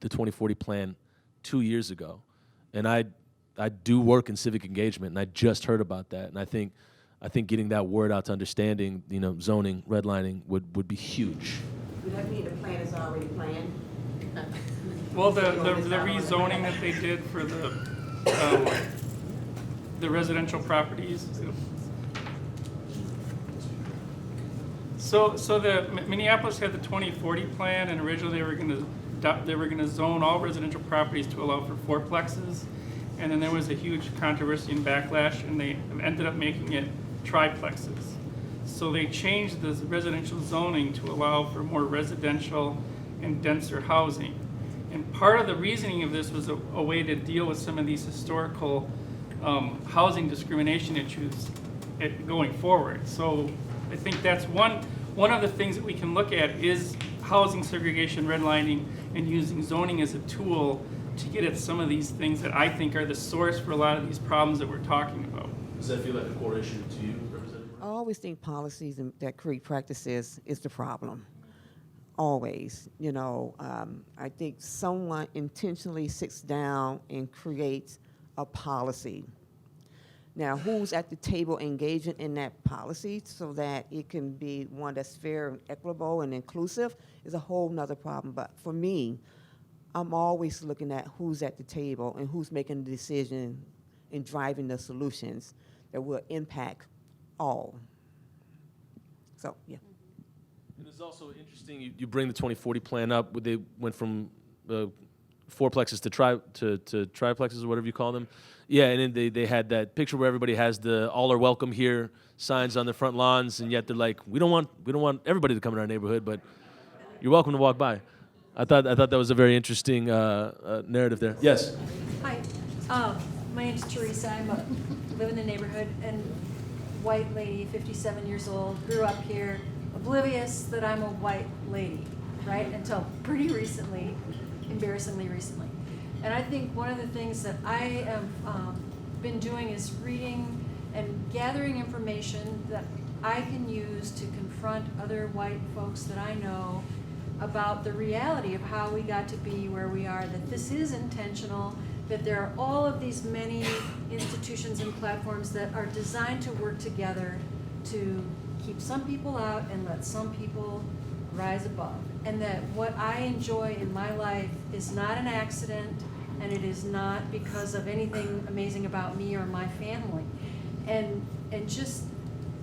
2040 plan 2 years ago. And I do work in civic engagement, and I just heard about that. And I think getting that word out to understanding, zoning, redlining would be huge. Does that mean the plan is already planned? Well, the rezoning that they did for the residential properties. So the Minneapolis had the 2040 plan, and originally they were going to zone all residential properties to allow for fourplexes, and then there was a huge controversy and backlash, and they ended up making it triplexes. So they changed the residential zoning to allow for more residential and denser housing. And part of the reasoning of this was a way to deal with some of these historical housing discrimination issues going forward. So I think that's one of the things that we can look at is housing segregation, redlining, and using zoning as a tool to get at some of these things that I think are the source for a lot of these problems that we're talking about. Does that feel like a core issue to you, Representative? I always think policies that create practices is the problem. Always, I think someone intentionally sits down and creates a policy. Now, who's at the table engaging in that policy so that it can be one that's fair and equitable and inclusive is a whole nother problem. But for me, I'm always looking at who's at the table and who's making the decision and driving the solutions that will impact all. So, yeah. And it's also interesting, you bring the 2040 plan up, they went from fourplexes to triplexes or whatever you call them. Yeah, and then they had that picture where everybody has the "all are welcome here" signs on their front lawns, and yet they're like, we don't want everybody to come in our neighborhood, but you're welcome to walk by. I thought that was a very interesting narrative there. Yes. Hi, my name's Teresa. I live in the neighborhood, and white lady, 57 years old, grew up here, oblivious that I'm a white lady, right? Until pretty recently, embarrassingly recently. And I think one of the things that I have been doing is reading and gathering information that I can use to confront other white folks that I know about the reality of how we got to be where we are, that this is intentional, that there are all of these many institutions and platforms that are designed to work together to keep some people out and let some people rise above. And that what I enjoy in my life is not an accident, and it is not because of anything amazing about me or my family. And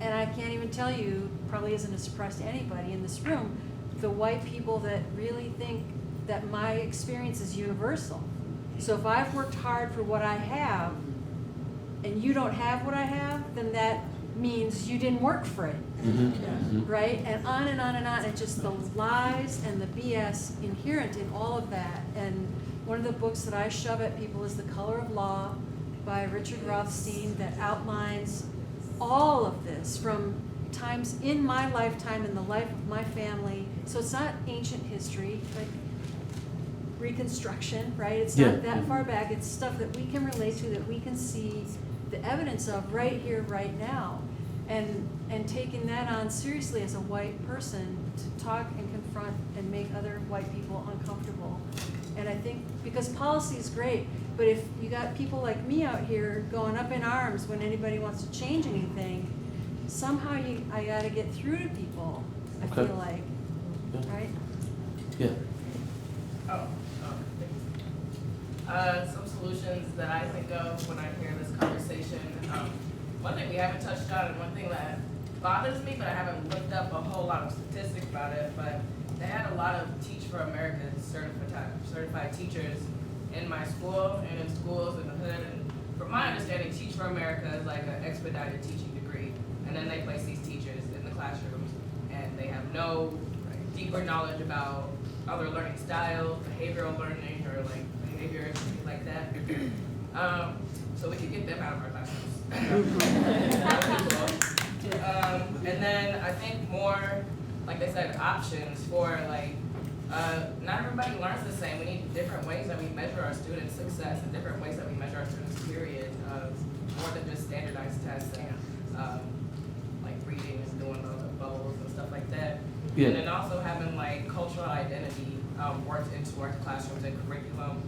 I can't even tell you, probably isn't a surprise to anybody in this room, the white people that really think that my experience is universal. So if I've worked hard for what I have, and you don't have what I have, then that means you didn't work for it, right? And on and on and on, and just the lies and the BS inherent in all of that. And one of the books that I shove at people is The Color of Law by Richard Rothstein that outlines all of this from times in my lifetime and the life of my family. So it's not ancient history, like Reconstruction, right? It's not that far back. It's stuff that we can relate to, that we can see the evidence of right here, right now. And and taking that on seriously as a white person to talk and confront and make other white people uncomfortable. And I think, because policy is great, but if you got people like me out here going up in arms when anybody wants to change anything, somehow I gotta get through to people, I Okay. feel like, right? Yeah. Some solutions that I think of when I hear this conversation. One thing we haven't touched on, and one thing that bothers me, but I haven't looked up a whole lot of statistics about it, but they had a lot of Teach for America certified teachers in my school and in schools in the hood. And from my understanding, Teach for America is like an expedited teaching degree. And then they place these teachers in the classrooms, and they have no deeper knowledge about other learning styles, behavioral learning, or like behavior, things like that. So we could get them out of our classrooms. And then I think more, like they said, options for like, not everybody learns the same. We need different ways that we measure our students' success and different ways that we measure our students' period, more than just standardized tests and like reading and doing the bubbles and stuff like that. Yeah. And then also having like cultural identity worked into our classrooms and curriculum.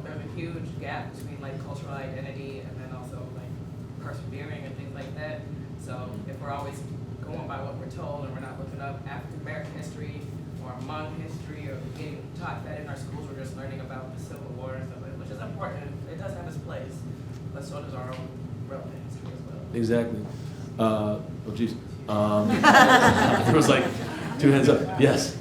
There's a huge gap between like cultural identity and then also like persevering and things like that. So if we're always going by what we're told and we're not looking up African American history or Hmong history or getting taught that in our schools, we're just learning about the Civil War and stuff like that, which is important. It does have its place, but so does our own relevant history as well. Exactly. Oh, geez. There was like 2 hands up. Yes.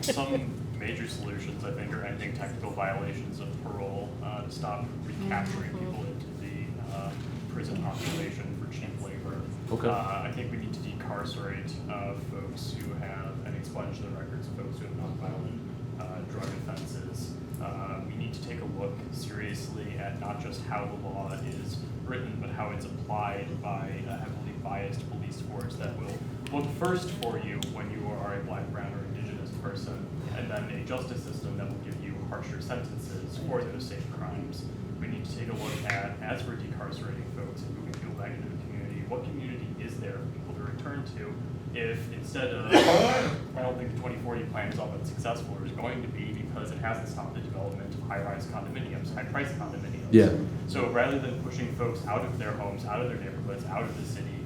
Some major solutions, I think, are ending technical violations of parole to stop recapturing people into the prison population for cheap labor. Okay. I think we need to decarcerate folks who have and expunge the records of folks who have nonviolent drug offenses. We need to take a look seriously at not just how the law is written, but how it's applied by a heavily biased police force that will look first for you when you are a black, brown, or indigenous person, and then a justice system that will give you harsher sentences for those same crimes. We need to take a look at, as we're decarcerating folks and moving people back into the community, what community is there for people to return to if instead of, I don't think the 2040 plan is all that successful, or is going to be, because it hasn't stopped the development of high-rise condominiums, high-price condominiums. Yeah. So rather than pushing folks out of their homes, out of their neighborhoods, out of the city,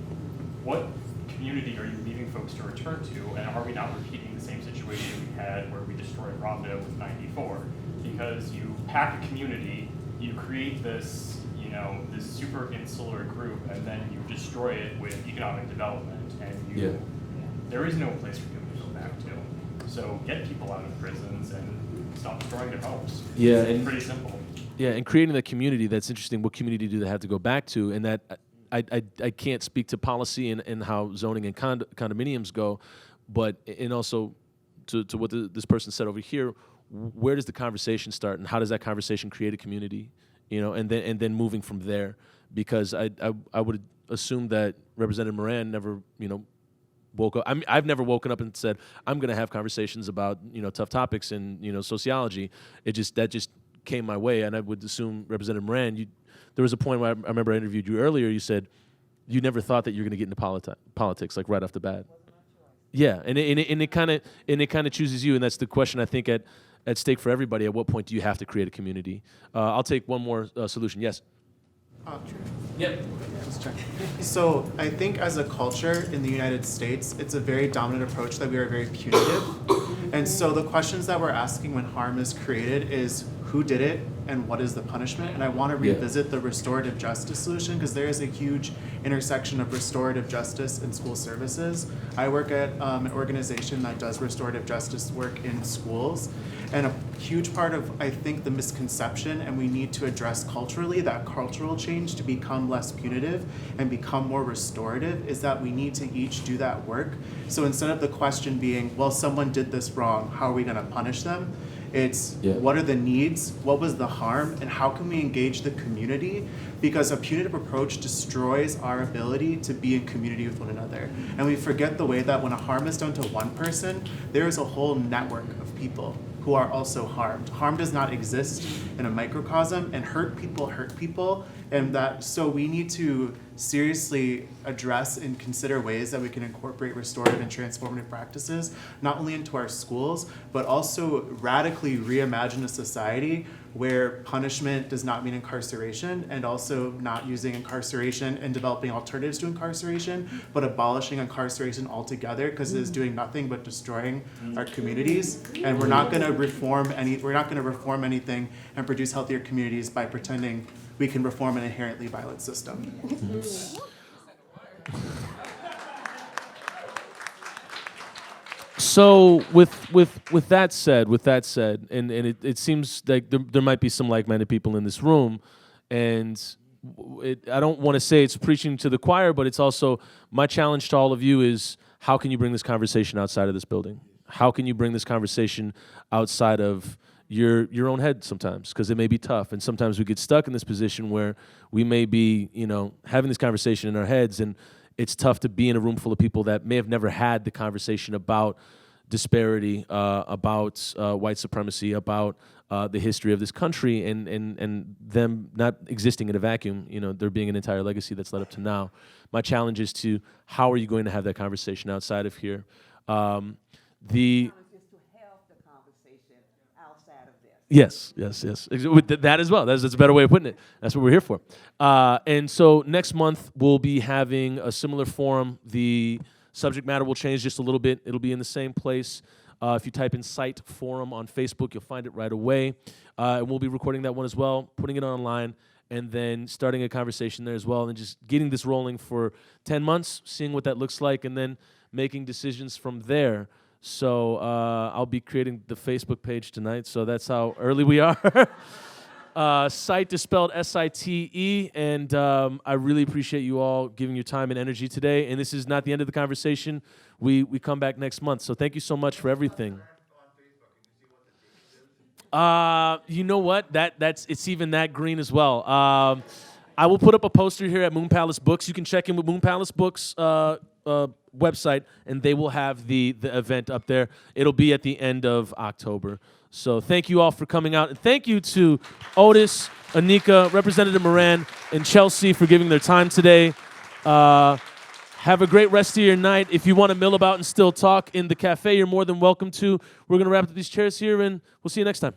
what community are you leaving folks to return to, and are we not repeating the same situation we had where we destroyed Ronda with 94? Because you pack a community, you create this, this super insular group, and then you destroy it with economic development, and there is no place for people to go back to. So get people out of prisons and stop destroying their homes. Yeah, It's and pretty simple. Yeah, and creating the community, that's interesting. What community do they have to go back to? And that I can't speak to policy and how zoning and condominiums go, but and also to what this person said over here, where does the conversation start, and how does that conversation create a community? And then moving from there, because I would assume that Representative Moran never woke up. I mean, I've never woken up and said I'm going to have conversations about tough topics and sociology. That just came my way, and I would assume Representative Moran, there was a point where I remember I interviewed you earlier. You said you never thought that you were going to get into politics like right off the bat. Yeah, and it kind of chooses you, and that's the question I think at stake for everybody. At what point do you have to create a community? I'll take one more solution. Yes. Yeah. So I think as a culture in the United States, it's a very dominant approach that we are very punitive. And so the questions that we're asking when harm is created is who did it and what is the punishment? And I want to revisit the restorative justice solution, because there is a huge intersection of restorative justice and school services. I work at an organization that does restorative justice work in schools. And a huge part of, I think, the misconception, and we need to address culturally, that cultural change to become less punitive and become more restorative, is that we need to each do that work. So instead of the question being, well, someone did this wrong, how are we going to punish them? It's what are the needs, what was the harm, and how can we engage the community? Because a punitive approach destroys our ability to be in community with one another. And we forget the way that when a harm is done to one person, there is a whole network of people who are also harmed. Harm does not exist in a microcosm, and hurt people, and so we need to seriously address and consider ways that we can incorporate restorative and transformative practices, not only into our schools, but also radically reimagine a society where punishment does not mean incarceration, and also not using incarceration and developing alternatives to incarceration, but abolishing incarceration altogether, because it is doing nothing but destroying our communities. And we're not going to reform anything and produce healthier communities by pretending we can reform an inherently violent system. So with that said, and it seems like there might be some like-minded people in this room, and I don't want to say it's preaching to the choir, but it's also my challenge to all of you is, how can you bring this conversation outside of this building? How can you bring this conversation outside of your own head sometimes? Because it may be tough, and sometimes we get stuck in this position where we may be, having this conversation in our heads, and it's tough to be in a room full of people that may have never had the conversation about disparity, about white supremacy, about the history of this country, and them not existing in a vacuum, there being an entire legacy that's led up to now. My challenge is to, how are you going to have that conversation outside of here? Yes. With that as well. That's a better way of putting it. That's what we're here for. And so next month, we'll be having a similar forum. The subject matter will change just a little bit. It'll be in the same place. If you type in Site Forum on Facebook, you'll find it right away. And we'll be recording that one as well, putting it online, and then starting a conversation there as well, and just getting this rolling for 10 months, seeing what that looks like, and then making decisions from there. So I'll be creating the Facebook page tonight, so that's how early we are. Site is spelled S-I-T-E, and I really appreciate you all giving your time and energy today. And this is not the end of the conversation. We come back next month, so thank you so much for everything. You know what? It's even that green as well. I will put up a poster here at Mpls Books. You can check in with Mpls Books website, and they will have the event up there. It'll be at the end of October. So thank you all for coming out, and thank you to Otis, Anika, Representative Moran, and Chelsey for giving their time today. Have a great rest of your night. If you want to mill about and still talk in the cafe, you're more than welcome to. We're going to wrap up these chairs here, and we'll see you next time.